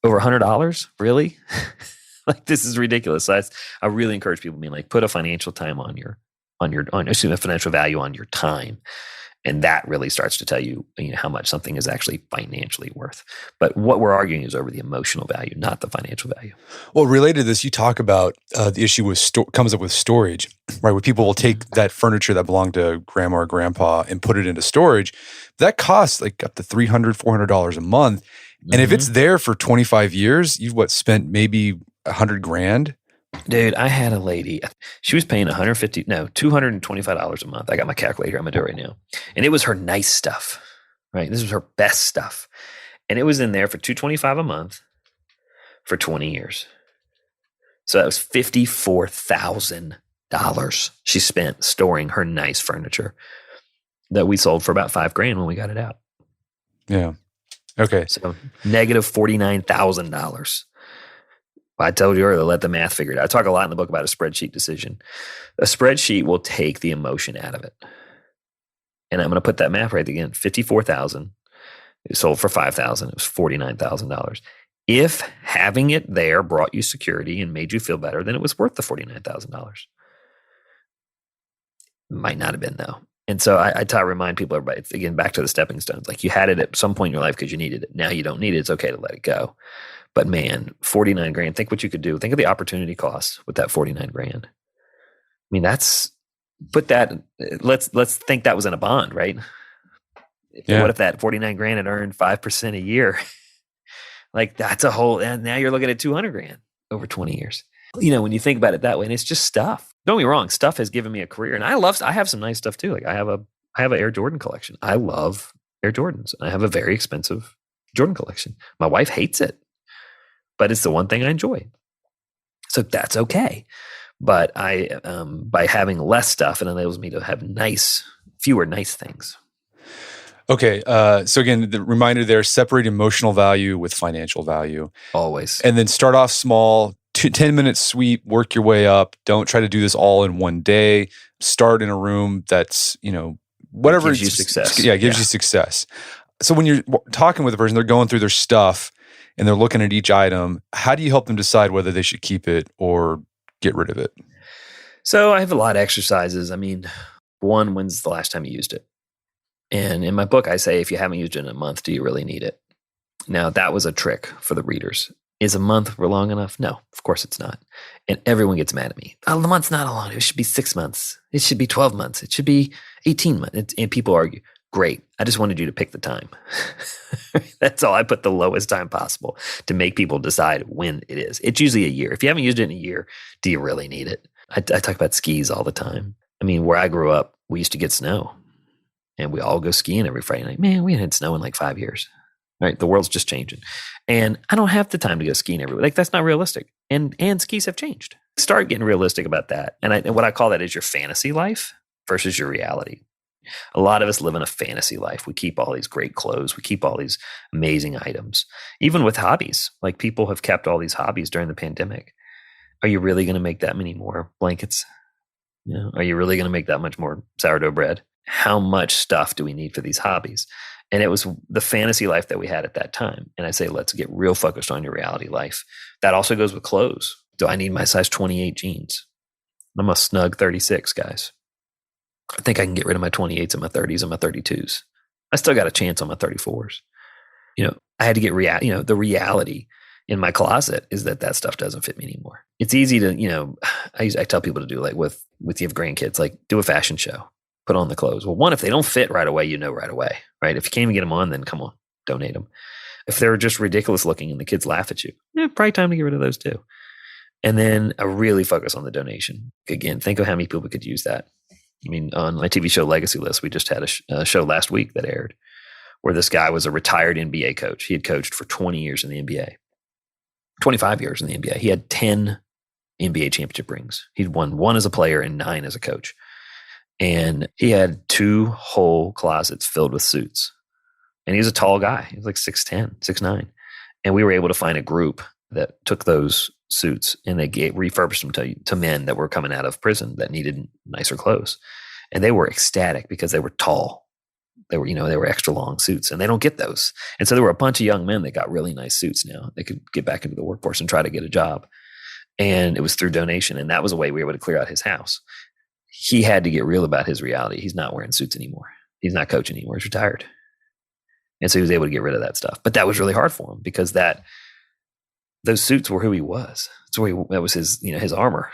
over $100, really? This is ridiculous. So I really encourage people being put a financial time a financial value on your time. And that really starts to tell you, how much something is actually financially worth. But what we're arguing is over the emotional value, not the financial value. Well, related to this, you talk about the issue with comes up with storage, right? Where people will take that furniture that belonged to grandma or grandpa and put it into storage. That costs up to $300, $400 a month. And if it's there for 25 years, you've spent maybe $100,000. Dude, I had a lady, she was paying $225 a month. I got my calculator. I'm going to do it right now. And it was her nice stuff, right? This was her best stuff. And it was in there for $225 a month for 20 years. So that was $54,000 she spent storing her nice furniture that we sold for about $5,000 when we got it out. Yeah. Okay. So negative $49,000. I told you earlier, let the math figure it out. I talk a lot in the book about a spreadsheet decision. A spreadsheet will take the emotion out of it. And I'm going to put that math right again, $54,000 It sold for $5,000. It was $49,000. If having it there brought you security and made you feel better, then it was worth the $49,000. Might not have been though. And so I try to remind people, everybody, it's, again, back to the stepping stones. Like you had it at some point in your life because you needed it. Now you don't need it. It's okay to let it go. But man, 49 grand, think what you could do. Think of the opportunity cost with that 49 grand. I mean, let's think that was in a bond, right? Yeah. What if that 49 grand had earned 5% a year? Like that's a whole, and now you're looking at 200 grand over 20 years. You know, when you think about it that way, and it's just stuff. Don't get me wrong, stuff has given me a career, and I have some nice stuff too. Like I have an Air Jordan collection. I love Air Jordans. I have a very expensive Jordan collection. My wife hates it, but it's the one thing I enjoy. So that's okay. But by having less stuff, it enables me to have fewer nice things. Okay. So again, the reminder there, separate emotional value with financial value. Always. And then start off small, 10-minute sweep, work your way up. Don't try to do this all in one day. Start in a room that's, whatever. Gives you success. Yeah, gives you success. So when you're talking with a person, they're going through their stuff and they're looking at each item. How do you help them decide whether they should keep it or get rid of it? So I have a lot of exercises. I mean, one, when's the last time you used it? And in my book, I say, if you haven't used it in a month, do you really need it? Now, that was a trick for the readers. Is a month long enough? No, of course it's not. And everyone gets mad at me. Oh, the month's not long. It should be 6 months. It should be 12 months. It should be 18 months. And people argue. Great. I just wanted you to pick the time. That's all. I put the lowest time possible to make people decide when it is. It's usually a year. If you haven't used it in a year, do you really need it? I talk about skis all the time. I mean, where I grew up, we used to get snow. And we all go skiing every Friday night. Man, we hadn't had snow in like 5 years. Right? The world's just changing. And I don't have the time to go skiing everywhere. Like that's not realistic. And skis have changed. Start getting realistic about that. And what I call that is your fantasy life versus your reality. A lot of us live in a fantasy life. We keep all these great clothes. We keep all these amazing items. Even with hobbies, like people have kept all these hobbies during the pandemic. Are you really going to make that many more blankets? Are you really going to make that much more sourdough bread? How much stuff do we need for these hobbies? And it was the fantasy life that we had at that time. And I say, let's get real focused on your reality life. That also goes with clothes. Do I need my size 28 jeans? I'm a snug 36, guys. I think I can get rid of my 28s and my 30s and my 32s. I still got a chance on my 34s. I had to get the reality in my closet is that stuff doesn't fit me anymore. It's easy to, I tell people to do like with you have grandkids, like do a fashion show. Put on the clothes. Well, one, if they don't fit right away, right away, right? If you can't even get them on, then come on, donate them. If they're just ridiculous looking and the kids laugh at you, probably time to get rid of those too. And then I really focus on the donation. Again, think of how many people could use that. I mean, on my TV show Legacy List, we just had a show last week that aired where this guy was a retired NBA coach. He had coached for 20 years in the NBA, 25 years in the NBA. He had 10 NBA championship rings. He'd won 1 as a player and 9 as a coach. And he had 2 whole closets filled with suits. And he was a tall guy. He was like 6'10", 6'9". And we were able to find a group that took those suits and they refurbished them to men that were coming out of prison that needed nicer clothes. And they were ecstatic because they were tall. They were extra long suits and they don't get those. And so there were a bunch of young men that got really nice suits now. They could get back into the workforce and try to get a job. And it was through donation. And that was a way we were able to clear out his house. He had to get real about his reality. He's not wearing suits anymore. He's not coaching anymore. He's retired. And so he was able to get rid of that stuff. But that was really hard for him because those suits were who he was. That was his armor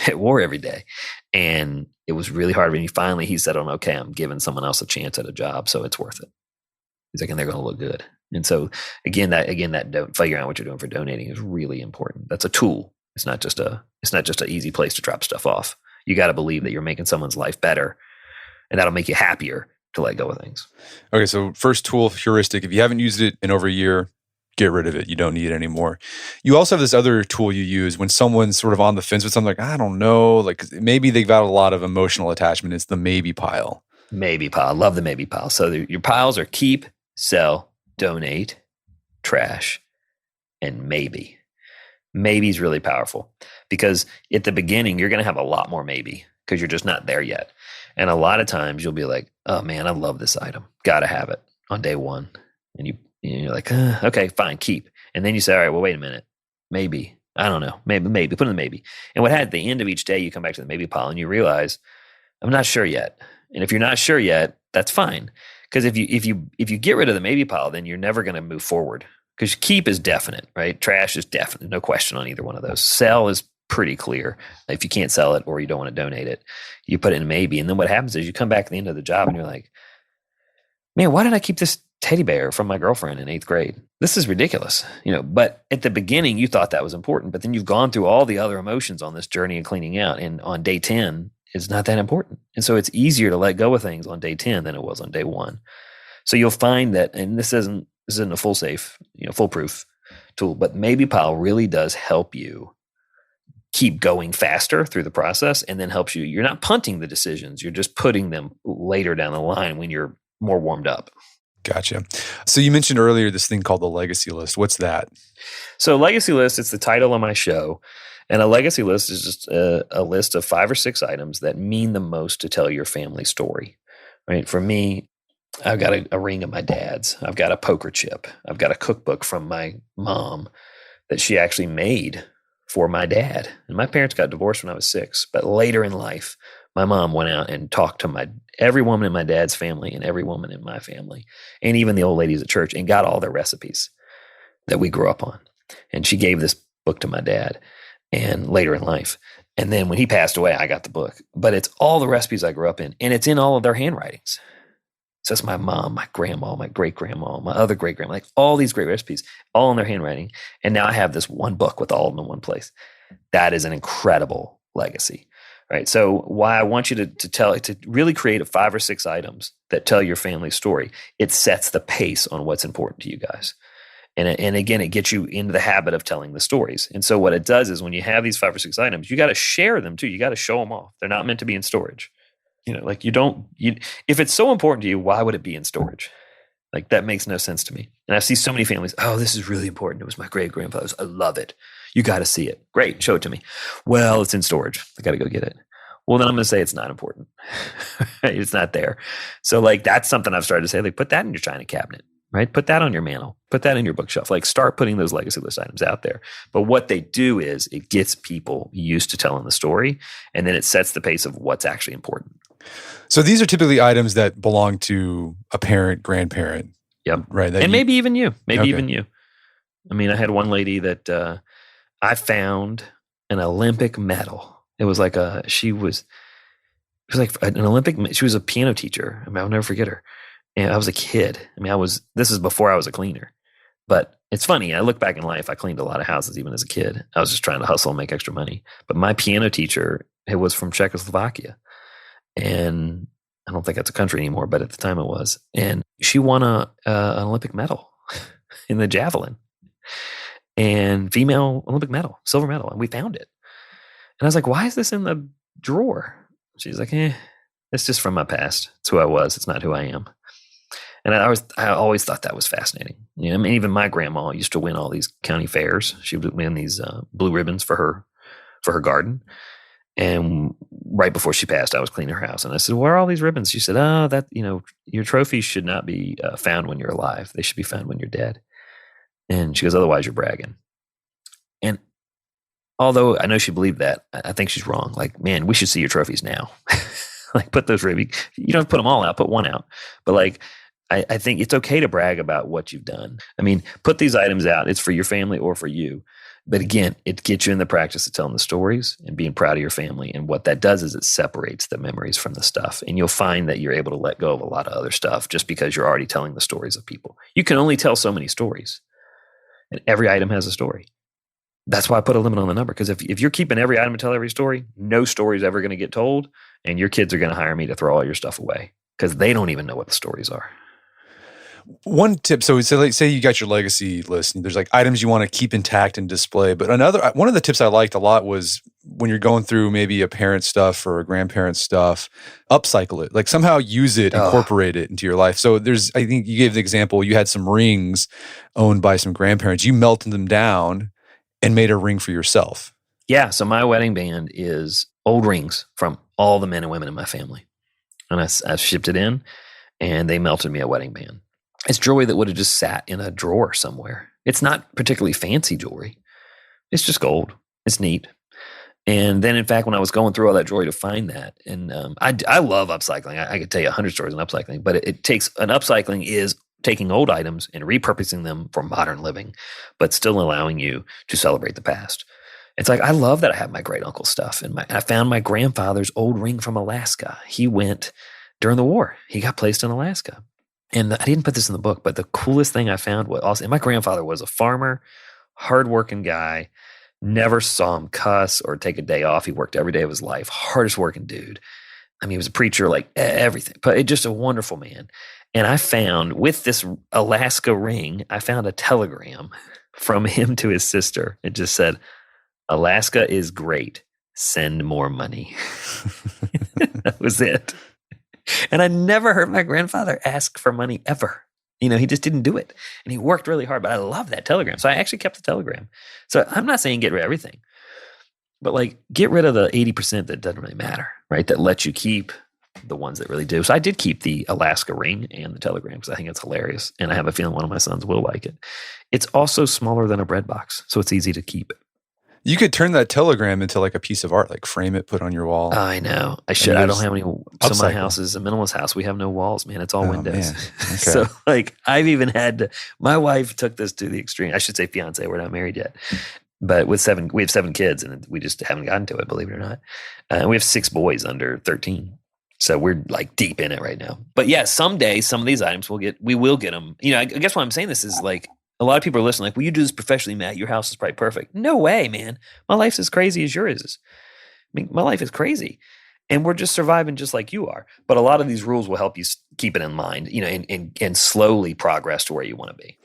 at war every day. And it was really hard when he said, okay, I'm giving someone else a chance at a job. So it's worth it. He's like, and they're going to look good. And so again, that figuring out what you're doing for donating is really important. That's a tool. It's not just an easy place to drop stuff off. You got to believe that you're making someone's life better and that'll make you happier to let go of things. Okay. So first tool, heuristic. If you haven't used it in over a year, get rid of it. You don't need it anymore. You also have this other tool you use when someone's sort of on the fence with something like, I don't know, like maybe they've got a lot of emotional attachment. It's the maybe pile. Maybe pile. I love the maybe pile. So your piles are keep, sell, donate, trash, and maybe. Maybe is really powerful because at the beginning, you're going to have a lot more maybe because you're just not there yet. And a lot of times you'll be like, oh man, I love this item. Got to have it on day one. And you're like, okay, fine, keep. And then you say, all right, well, wait a minute. Maybe. I don't know. Maybe. Put in the maybe. And at the end of each day, you come back to the maybe pile and you realize, I'm not sure yet. And if you're not sure yet, that's fine. Because if you get rid of the maybe pile, then you're never going to move forward. Because keep is definite, right? Trash is definite. No question on either one of those. Sell is pretty clear. If you can't sell it or you don't want to donate it, you put it in maybe. And then what happens is you come back at the end of the job and you're like, man, why did I keep this teddy bear from my girlfriend in 8th grade? This is ridiculous. But at the beginning you thought that was important, but then you've gone through all the other emotions on this journey of cleaning out. And on day 10, it's not that important. And so it's easier to let go of things on day 10 than it was on day 1. So you'll find that, and this isn't a foolproof tool, but maybe pile really does help you keep going faster through the process, and then helps you. You're not punting the decisions. You're just putting them later down the line when you're more warmed up. Gotcha. So you mentioned earlier this thing called the legacy list. What's that? So legacy list, it's the title of my show. And a legacy list is just a list of 5 or 6 items that mean the most to tell your family story, right? For me, I've got a ring of my dad's. I've got a poker chip. I've got a cookbook from my mom that she actually made for my dad. And my parents got divorced when I was 6. But later in life, my mom went out and talked to every woman in my dad's family and every woman in my family, and even the old ladies at church, and got all their recipes that we grew up on. And she gave this book to my dad, and later in life. And then when he passed away, I got the book. But it's all the recipes I grew up in, and it's in all of their handwritings. So it's my mom, my grandma, my great-grandma, my other great-grandma, like all these great recipes, all in their handwriting. And now I have this one book with all of them in one place. That is an incredible legacy, right? So why I want you to really create 5 or 6 items that tell your family's story. It sets the pace on what's important to you guys. And again, it gets you into the habit of telling the stories. And so what it does is when you have these 5 or 6 items, you got to share them too. You got to show them off. They're not meant to be in storage. Like if it's so important to you, why would it be in storage? Like that makes no sense to me. And I see so many families, oh, this is really important. It was my great grandfather's. I love it. You got to see it. Great. Show it to me. Well, it's in storage. I got to go get it. Well, then I'm going to say it's not important. It's not there. So like, that's something I've started to say, like, put that in your china cabinet, right? Put that on your mantle, put that in your bookshelf, like start putting those legacy list items out there. But what they do is it gets people used to telling the story, and then it sets the pace of what's actually important. So these are typically items that belong to a parent, grandparent. Yep. Right. And maybe even you. Even you. I mean, I had one lady that I found an Olympic medal. It was like she was an Olympic, she was a piano teacher. I mean, I'll never forget her. And I was a kid. I mean, this is before I was a cleaner. But it's funny. I look back in life, I cleaned a lot of houses even as a kid. I was just trying to hustle and make extra money. But my piano teacher, it was from Czechoslovakia. And I don't think that's a country anymore, but at the time it was. And she won an Olympic medal in the javelin, and female Olympic medal, silver medal. And we found it. And I was like, why is this in the drawer? She's like, it's just from my past. It's who I was. It's not who I am. And I always thought that was fascinating. I mean, even my grandma used to win all these county fairs. She would win these blue ribbons for her garden. And right before she passed, I was cleaning her house. And I said, where are all these ribbons? She said, your trophies should not be found when you're alive. They should be found when you're dead. And she goes, otherwise you're bragging. And although I know she believed that, I think she's wrong. Like, man, we should see your trophies now. Like, put those ribbons. You don't have to put them all out, put one out. But like, I think it's okay to brag about what you've done. I mean, put these items out. It's for your family or for you. But again, it gets you in the practice of telling the stories and being proud of your family. And what that does is it separates the memories from the stuff. And you'll find that you're able to let go of a lot of other stuff just because you're already telling the stories of people. You can only tell so many stories. And every item has a story. That's why I put a limit on the number. Because if you're keeping every item to tell every story, no story is ever going to get told. And your kids are going to hire me to throw all your stuff away because they don't even know what the stories are. One tip, so say you got your legacy list and there's like items you want to keep intact and display. But one of the tips I liked a lot was when you're going through maybe a parent stuff or a grandparent stuff, upcycle it, like somehow use it, incorporate it into your life. So I think you gave the example, you had some rings owned by some grandparents. You melted them down and made a ring for yourself. Yeah. So my wedding band is old rings from all the men and women in my family. And I shipped it in and they melted me a wedding band. It's jewelry that would have just sat in a drawer somewhere. It's not particularly fancy jewelry. It's just gold. It's neat. And then, in fact, when I was going through all that jewelry to find that, and I love upcycling. I could tell you 100 stories on upcycling, but it takes an upcycling is taking old items and repurposing them for modern living, but still allowing you to celebrate the past. It's like, I love that I have my great uncle's stuff. And I found my grandfather's old ring from Alaska. He went during the war. He got placed in Alaska. And I didn't put this in the book, but the coolest thing I found was also, and my grandfather was a farmer, hardworking guy. Never saw him cuss or take a day off. He worked every day of his life. Hardest working dude. I mean, he was a preacher, like everything, but just a wonderful man. And I found with this Alaska ring, I found a telegram from him to his sister. It just said, Alaska is great. Send more money. That was it. And I never heard my grandfather ask for money ever. He just didn't do it. And he worked really hard, but I love that telegram. So I actually kept the telegram. So I'm not saying get rid of everything, but like get rid of the 80% that doesn't really matter, right? That lets you keep the ones that really do. So I did keep the Alaska ring and the telegram because I think it's hilarious. And I have a feeling one of my sons will like it. It's also smaller than a bread box, so it's easy to keep. You could turn that telegram into like a piece of art, like frame it, put it on your wall. I know. I should. I don't have any. So my house is a minimalist house. We have no walls, man. It's all windows. Okay. So like I've even had to, my wife took this to the extreme. I should say fiance. We're not married yet. But we have 7 kids and we just haven't gotten to it, believe it or not. And we have 6 boys under 13. So we're like deep in it right now. But yeah, someday some of these items we will get them. I guess why I'm saying this is like, a lot of people are listening like, well, you do this professionally, Matt. Your house is probably perfect. No way, man. My life's as crazy as yours is. I mean, my life is crazy. And we're just surviving just like you are. But a lot of these rules will help you keep it in mind, and slowly progress to where you want to be.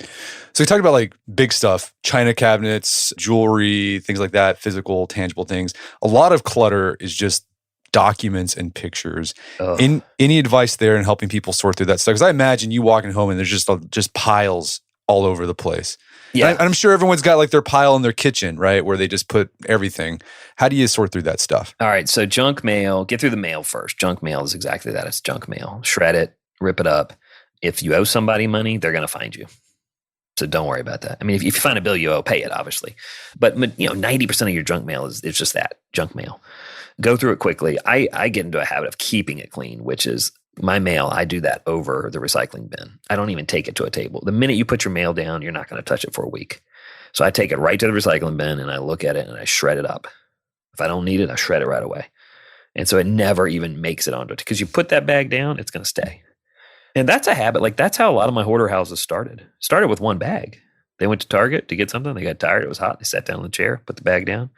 So you talked about like big stuff, china cabinets, jewelry, things like that, physical, tangible things. A lot of clutter is just documents and pictures. Any advice there in helping people sort through that stuff? Because I imagine you walking home and there's just piles all over the place. Yeah. And I'm sure everyone's got like their pile in their kitchen, right? Where they just put everything. How do you sort through that stuff? All right. So junk mail, get through the mail first. Junk mail is exactly that. It's junk mail. Shred it, rip it up. If you owe somebody money, they're going to find you. So don't worry about that. I mean, if you find a bill you owe, pay it, obviously. But 90% of your junk mail is just that, junk mail. Go through it quickly. I get into a habit of keeping it clean, which is my mail, I do that over the recycling bin. I don't even take it to a table. The minute you put your mail down, you're not going to touch it for a week. So I take it right to the recycling bin and I look at it and I shred it up. If I don't need it, I shred it right away. And so it never even makes it onto it because you put that bag down, it's going to stay. And that's a habit. Like that's how a lot of my hoarder houses started. Started with one bag. They went to Target to get something. They got tired. It was hot. They sat down in the chair, put the bag down,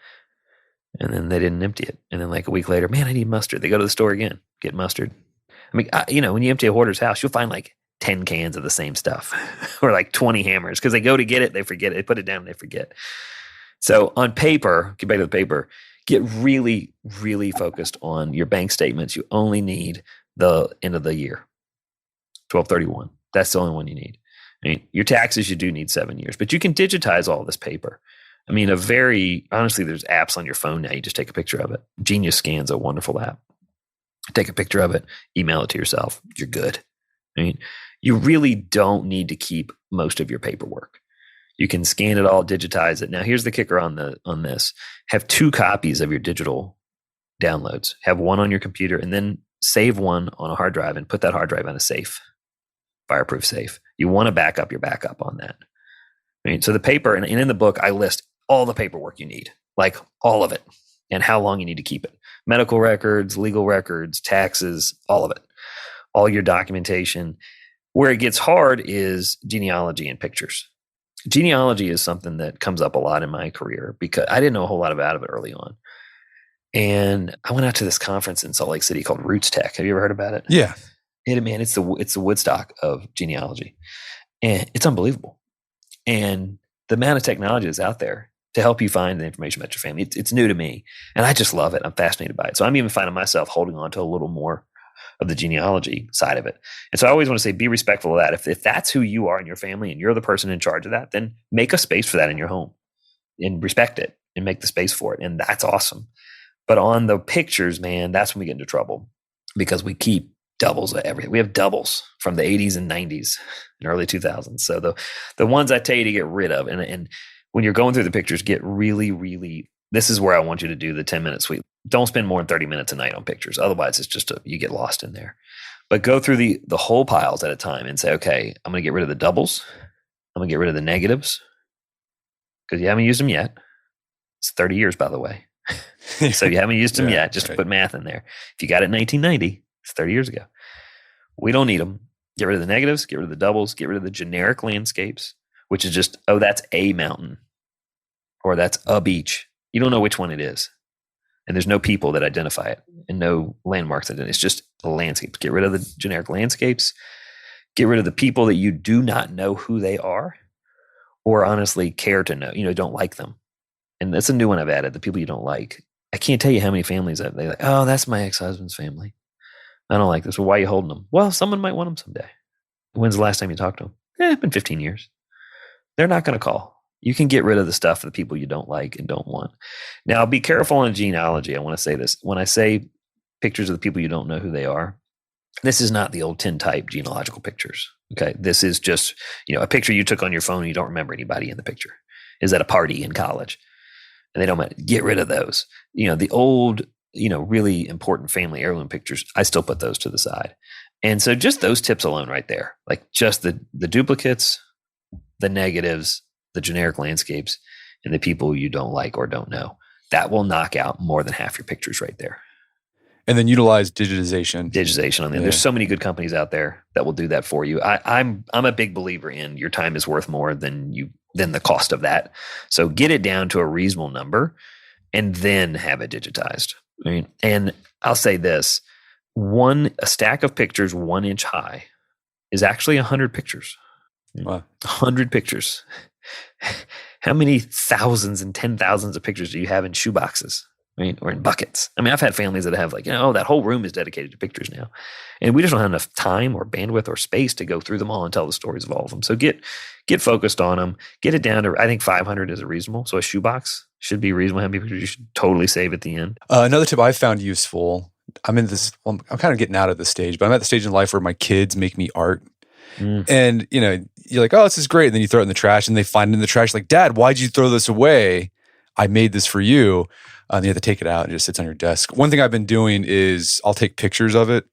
and then they didn't empty it. And then like a week later, man, I need mustard. They go to the store again, get mustard. I mean, when you empty a hoarder's house, you'll find like 10 cans of the same stuff or like 20 hammers because they go to get it, they forget it, they put it down, and they forget. So on paper, get back to the paper, get really, really focused on your bank statements. You only need the end of the year, 12/31. That's the only one you need. I mean, your taxes, you do need 7 years, but you can digitize all this paper. I mean, honestly, there's apps on your phone now. You just take a picture of it. Genius Scan's a wonderful app. Take a picture of it, email it to yourself. You're good. I mean, you really don't need to keep most of your paperwork. You can scan it all, digitize it. Now, here's the kicker on this. Have 2 copies of your digital downloads. Have one on your computer and then save one on a hard drive and put that hard drive in a safe, fireproof safe. You want to back up your backup on that. I mean, so the paper, and in the book, I list all the paperwork you need, like all of it, and how long you need to keep it. Medical records, legal records, taxes, all of it, all your documentation. Where it gets hard is genealogy and pictures. Genealogy is something that comes up a lot in my career because I didn't know a whole lot about it early on. And I went out to this conference in Salt Lake City called Roots Tech. Have you ever heard about it? Yeah. It's the Woodstock of genealogy. And it's unbelievable. And the amount of technology that's out there to help you find the information about your family, it's new to me. And I just love it. I'm fascinated by it. So I'm even finding myself holding on to a little more of the genealogy side of it. And so I always want to say, be respectful of that. If that's who you are in your family and you're the person in charge of that, then make a space for that in your home and respect it and make the space for it. And that's awesome. But on the pictures, man, that's when we get into trouble because we keep doubles of everything. We have doubles from the 80s and 90s and early 2000s. So the ones I tell you to get rid of, and when you're going through the pictures, get really, really, this is where I want you to do the 10-minute sweep. Don't spend more than 30 minutes a night on pictures. Otherwise, it's just you get lost in there. But go through the whole piles at a time and say, okay, I'm going to get rid of the doubles. I'm going to get rid of the negatives because you haven't used them yet. It's 30 years, by the way. So you haven't used them yet, just to put math in there. If you got it in 1990, it's 30 years ago. We don't need them. Get rid of the negatives, get rid of the doubles, get rid of the generic landscapes, which is just, oh, that's a mountain or that's a beach. You don't know which one it is. And there's no people that identify it and no landmarks that identify it. It's just a landscape. Get rid of the generic landscapes. Get rid of the people that you do not know who they are or honestly care to know, don't like them. And that's a new one I've added, the people you don't like. I can't tell you how many families they're like, oh, that's my ex-husband's family. I don't like this. Well, why are you holding them? Well, someone might want them someday. When's the last time you talked to them? It's been 15 years. They're not going to call. You can get rid of the stuff of the people you don't like and don't want. Now, be careful on genealogy. I want to say this. When I say pictures of the people you don't know who they are, this is not the old tintype genealogical pictures. Okay. This is just, a picture you took on your phone and you don't remember anybody in the picture. Is at a party in college. And they don't matter. Get rid of those. The old, really important family heirloom pictures, I still put those to the side. And so just those tips alone right there, like just the duplicates, the negatives, the generic landscapes, and the people you don't like or don't know, that will knock out more than half your pictures right there. And then utilize digitization. I mean, there's so many good companies out there that will do that for you. I'm a big believer in your time is worth more than the cost of that. So get it down to a reasonable number and then have it digitized. I mean, and I'll say this, a stack of pictures 1 inch high is actually 100 pictures. Wow. 100 pictures. How many thousands and 10,000s of pictures do you have in shoeboxes? Or in buckets. I mean, I've had families that have that whole room is dedicated to pictures now. And we just don't have enough time or bandwidth or space to go through them all and tell the stories of all of them. So get focused on them. Get it down to, I think 500 is reasonable. So a shoebox should be reasonable. How many pictures you should totally save at the end. Another tip I found useful, I'm kind of getting out of this stage, but I'm at the stage in life where my kids make me art. And, you're like, oh, this is great. And then you throw it in the trash and they find it in the trash. Like, Dad, why'd you throw this away? I made this for you. And you have to take it out and it just sits on your desk. One thing I've been doing is I'll take pictures of it.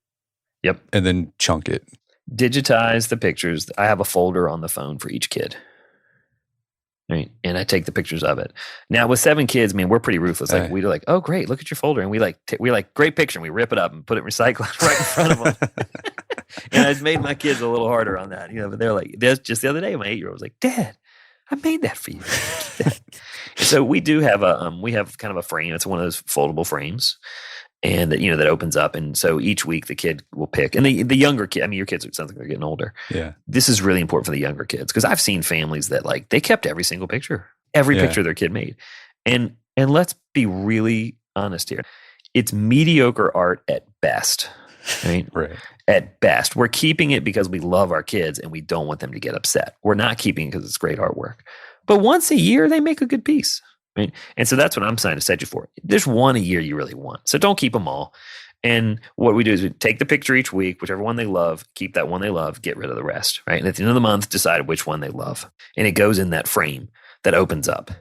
Yep. And then chunk it. Digitize the pictures. I have a folder on the phone for each kid. Right. And I take the pictures of it. Now with 7 kids, we're pretty ruthless. Like we're like, oh great, look at your folder. And we like great picture. And we rip it up and put it in recycling right in front of them. And it's made my kids a little harder on that, but they're like, just the other day, my 8-year-old was like, Dad, I made that for you. So we do have we have kind of a frame. It's one of those foldable frames, and that opens up. And so each week the kid will pick, and the younger kid. Your kids, it sounds like they're getting older. Yeah, this is really important for the younger kids because I've seen families that they kept every single picture, picture their kid made, and let's be really honest here, it's mediocre art at best. Right. At best, we're keeping it because we love our kids and we don't want them to get upset. We're not keeping it because it's great artwork. But once a year, they make a good piece. Right? And so that's what I'm trying to set you for. There's one a year you really want. So don't keep them all. And what we do is we take the picture each week, whichever one they love, keep that one they love, get rid of the rest. Right. And at the end of the month, decide which one they love. And it goes in that frame that opens up.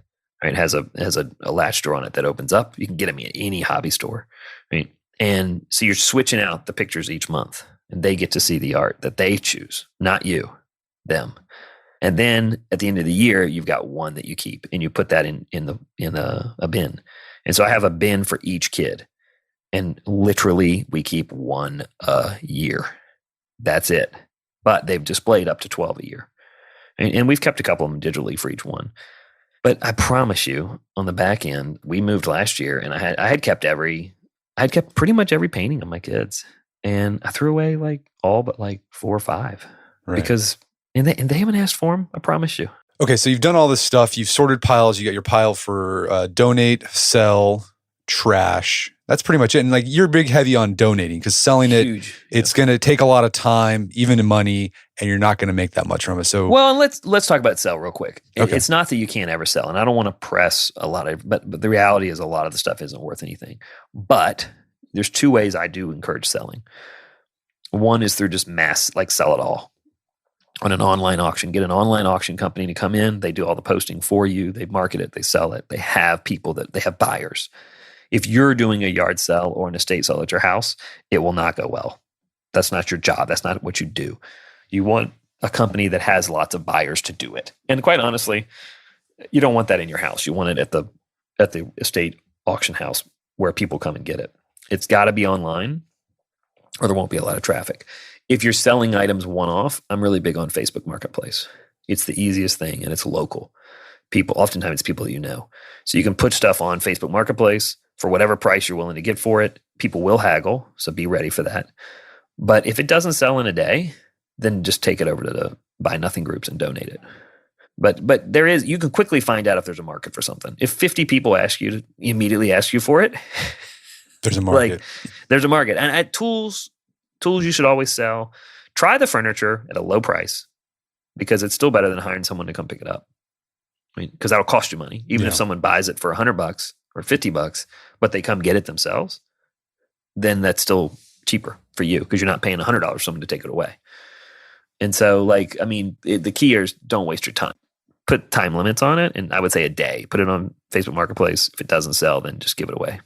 Right. It has a latch door on it that opens up. You can get them at any hobby store. Right. And so you're switching out the pictures each month. And they get to see the art that they choose, not you, them. And then at the end of the year, you've got one that you keep, and you put that in a bin. And so I have a bin for each kid, and literally we keep one a year. That's it. But they've displayed up to 12 a year, and we've kept a couple of them digitally for each one. But I promise you, on the back end, we moved last year, and I had kept pretty much every painting of my kids. And I threw away all but 4 or 5 because and they haven't asked for them. I promise you. Okay, so you've done all this stuff. You've sorted piles. You got your pile for donate, sell, trash. That's pretty much it. And you're big heavy on donating because selling it's going to take a lot of time, even in money, and you're not going to make that much from it. So well, let's talk about sell real quick. Okay. It's not that you can't ever sell, and I don't want to press a lot of, but the reality is a lot of the stuff isn't worth anything. But there's 2 ways I do encourage selling. One is through just mass, like sell it all on an online auction. Get an online auction company to come in. They do all the posting for you. They market it. They sell it. They have people they have buyers. If you're doing a yard sale or an estate sale at your house, it will not go well. That's not your job. That's not what you do. You want a company that has lots of buyers to do it. And quite honestly, you don't want that in your house. You want it at the estate auction house where people come and get it. It's got to be online or there won't be a lot of traffic. If you're selling items one-off, I'm really big on Facebook Marketplace. It's the easiest thing and it's local. Oftentimes it's people that you know. So you can put stuff on Facebook Marketplace for whatever price you're willing to get for it. People will haggle, so be ready for that. But if it doesn't sell in a day, then just take it over to the Buy Nothing groups and donate it. But you can quickly find out if there's a market for something. If 50 people immediately ask you for it, there's a market. There's a market. And at tools you should always sell. Try the furniture at a low price because it's still better than hiring someone to come pick it up. I mean, because that'll cost you money. Even if someone buys it for $100 or $50, but they come get it themselves, then that's still cheaper for you because you're not paying $100 for someone to take it away. And so, the key is don't waste your time. Put time limits on it, and I would say a day. Put it on Facebook Marketplace. If it doesn't sell, then just give it away.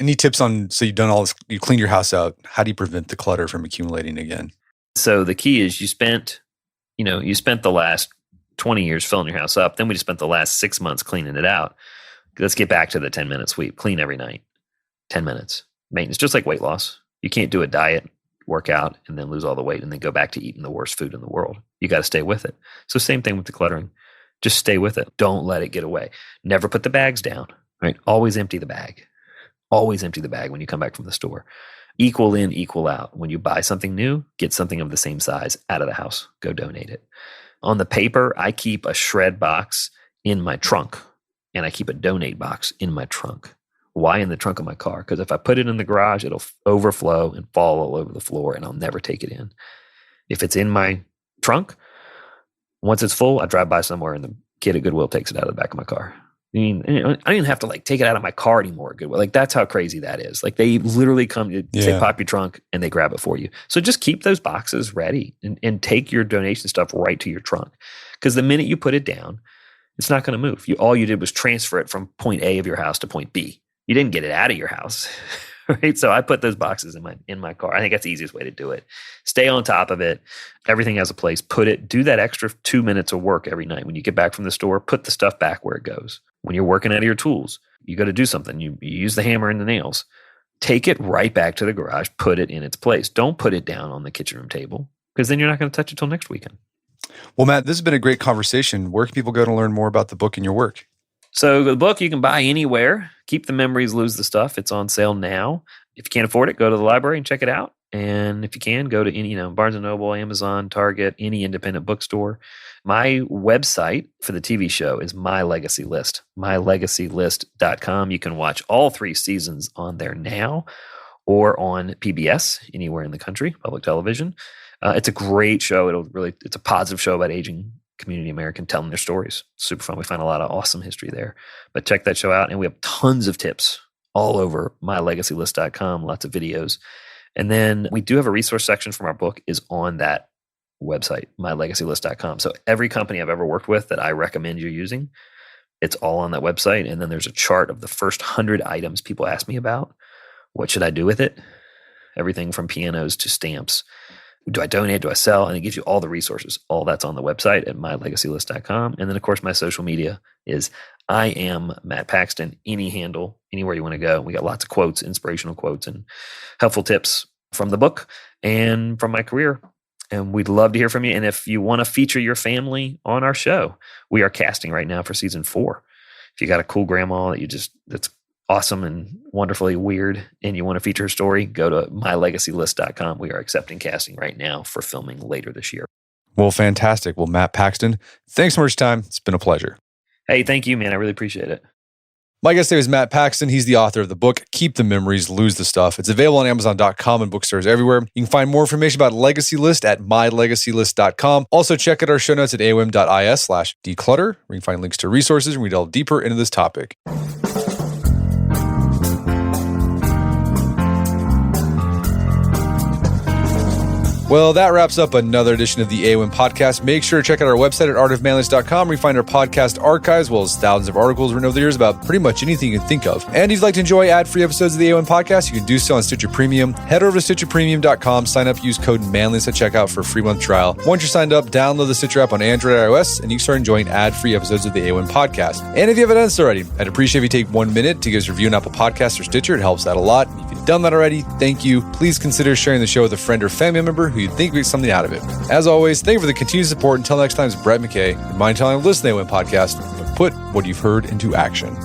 Any tips so you've done all this, you cleaned your house out. How do you prevent the clutter from accumulating again? So the key is you spent the last 20 years filling your house up. Then we just spent the last 6 months cleaning it out. Let's get back to the 10-minute sweep. Clean every night. 10 minutes. Maintenance, just like weight loss. You can't do a diet, work out, and then lose all the weight and then go back to eating the worst food in the world. You got to stay with it. So same thing with decluttering. Just stay with it. Don't let it get away. Never put the bags down, right? Always empty the bag. Always empty the bag when you come back from the store. Equal in, equal out. When you buy something new, get something of the same size out of the house. Go donate it. On the paper, I keep a shred box in my trunk and I keep a donate box in my trunk. Why in the trunk of my car? Because if I put it in the garage, it'll overflow and fall all over the floor and I'll never take it in. If it's in my trunk, once it's full, I drive by somewhere and the kid at Goodwill takes it out of the back of my car. I mean, I don't even have to take it out of my car anymore at Goodwill. That's how crazy that is. They literally come to say, pop your trunk and they grab it for you. So just keep those boxes ready and take your donation stuff right to your trunk. Because the minute you put it down, it's not going to move. All you did was transfer it from point A of your house to point B. You didn't get it out of your house, right? So I put those boxes in my car. I think that's the easiest way to do it. Stay on top of it. Everything has a place. Do that extra 2 minutes of work every night. When you get back from the store, put the stuff back where it goes. When you're working out of your tools, you got to do something. You use the hammer and the nails. Take it right back to the garage. Put it in its place. Don't put it down on the kitchen room table because then you're not going to touch it till next weekend. Well, Matt, this has been a great conversation. Where can people go to learn more about the book and your work? So the book you can buy anywhere. Keep the Memories, Lose the Stuff. It's on sale now. If you can't afford it, go to the library and check it out. And if you can, go to any, Barnes & Noble, Amazon, Target, any independent bookstore. My website for the TV show is My Legacy List, mylegacylist.com. You can watch all 3 seasons on there now or on PBS, anywhere in the country, public television. It's a great show. It's a positive show about aging community American telling their stories. Super fun. We find a lot of awesome history there. But check that show out. And we have tons of tips all over mylegacylist.com, lots of videos. And then we do have a resource section from our book is on that website, mylegacylist.com. So every company I've ever worked with that I recommend you using, it's all on that website. And then there's a chart of the first 100 items people ask me about. What should I do with it? Everything from pianos to stamps. Do I donate? Do I sell? And it gives you all the resources. All that's on the website at mylegacylist.com. And then, of course, my social media is I am Matt Paxton. Any handle, anywhere you want to go. We got lots of quotes, inspirational quotes, and helpful tips from the book and from my career. And we'd love to hear from you. And if you want to feature your family on our show, we are casting right now for season 4. If you got a cool grandma that's awesome and wonderfully weird, and you want to feature her story, go to mylegacylist.com. We are accepting casting right now for filming later this year. Well, fantastic. Well, Matt Paxton, thanks so much for your time. It's been a pleasure. Hey, thank you, man. I really appreciate it. My guest today is Matt Paxton. He's the author of the book, Keep the Memories, Lose the Stuff. It's available on Amazon.com and bookstores everywhere. You can find more information about Legacy List at mylegacylist.com. Also, check out our show notes at aom.is/declutter, where you can find links to resources and we delve deeper into this topic. Well, that wraps up another edition of the AOM podcast. Make sure to check out our website at artofmanliness.com, where you find our podcast archives, as well as thousands of articles written over the years about pretty much anything you can think of. And if you'd like to enjoy ad-free episodes of the AOM podcast, you can do so on Stitcher Premium. Head over to stitcherpremium.com, sign up, use code manliness at checkout for a free month trial. Once you're signed up, download the Stitcher app on Android or iOS, and you can start enjoying ad-free episodes of the AOM podcast. And if you haven't done so already, I'd appreciate if you take 1 minute to give us a review on Apple Podcasts or Stitcher. It helps out a lot. If you've done that already, thank you. Please consider sharing the show with a friend or family member who you think would get something out of it. As always, thank you for the continued support. Until next time, it's Brett McKay. Mind telling them to listen to the AOM podcast. Put what you've heard into action.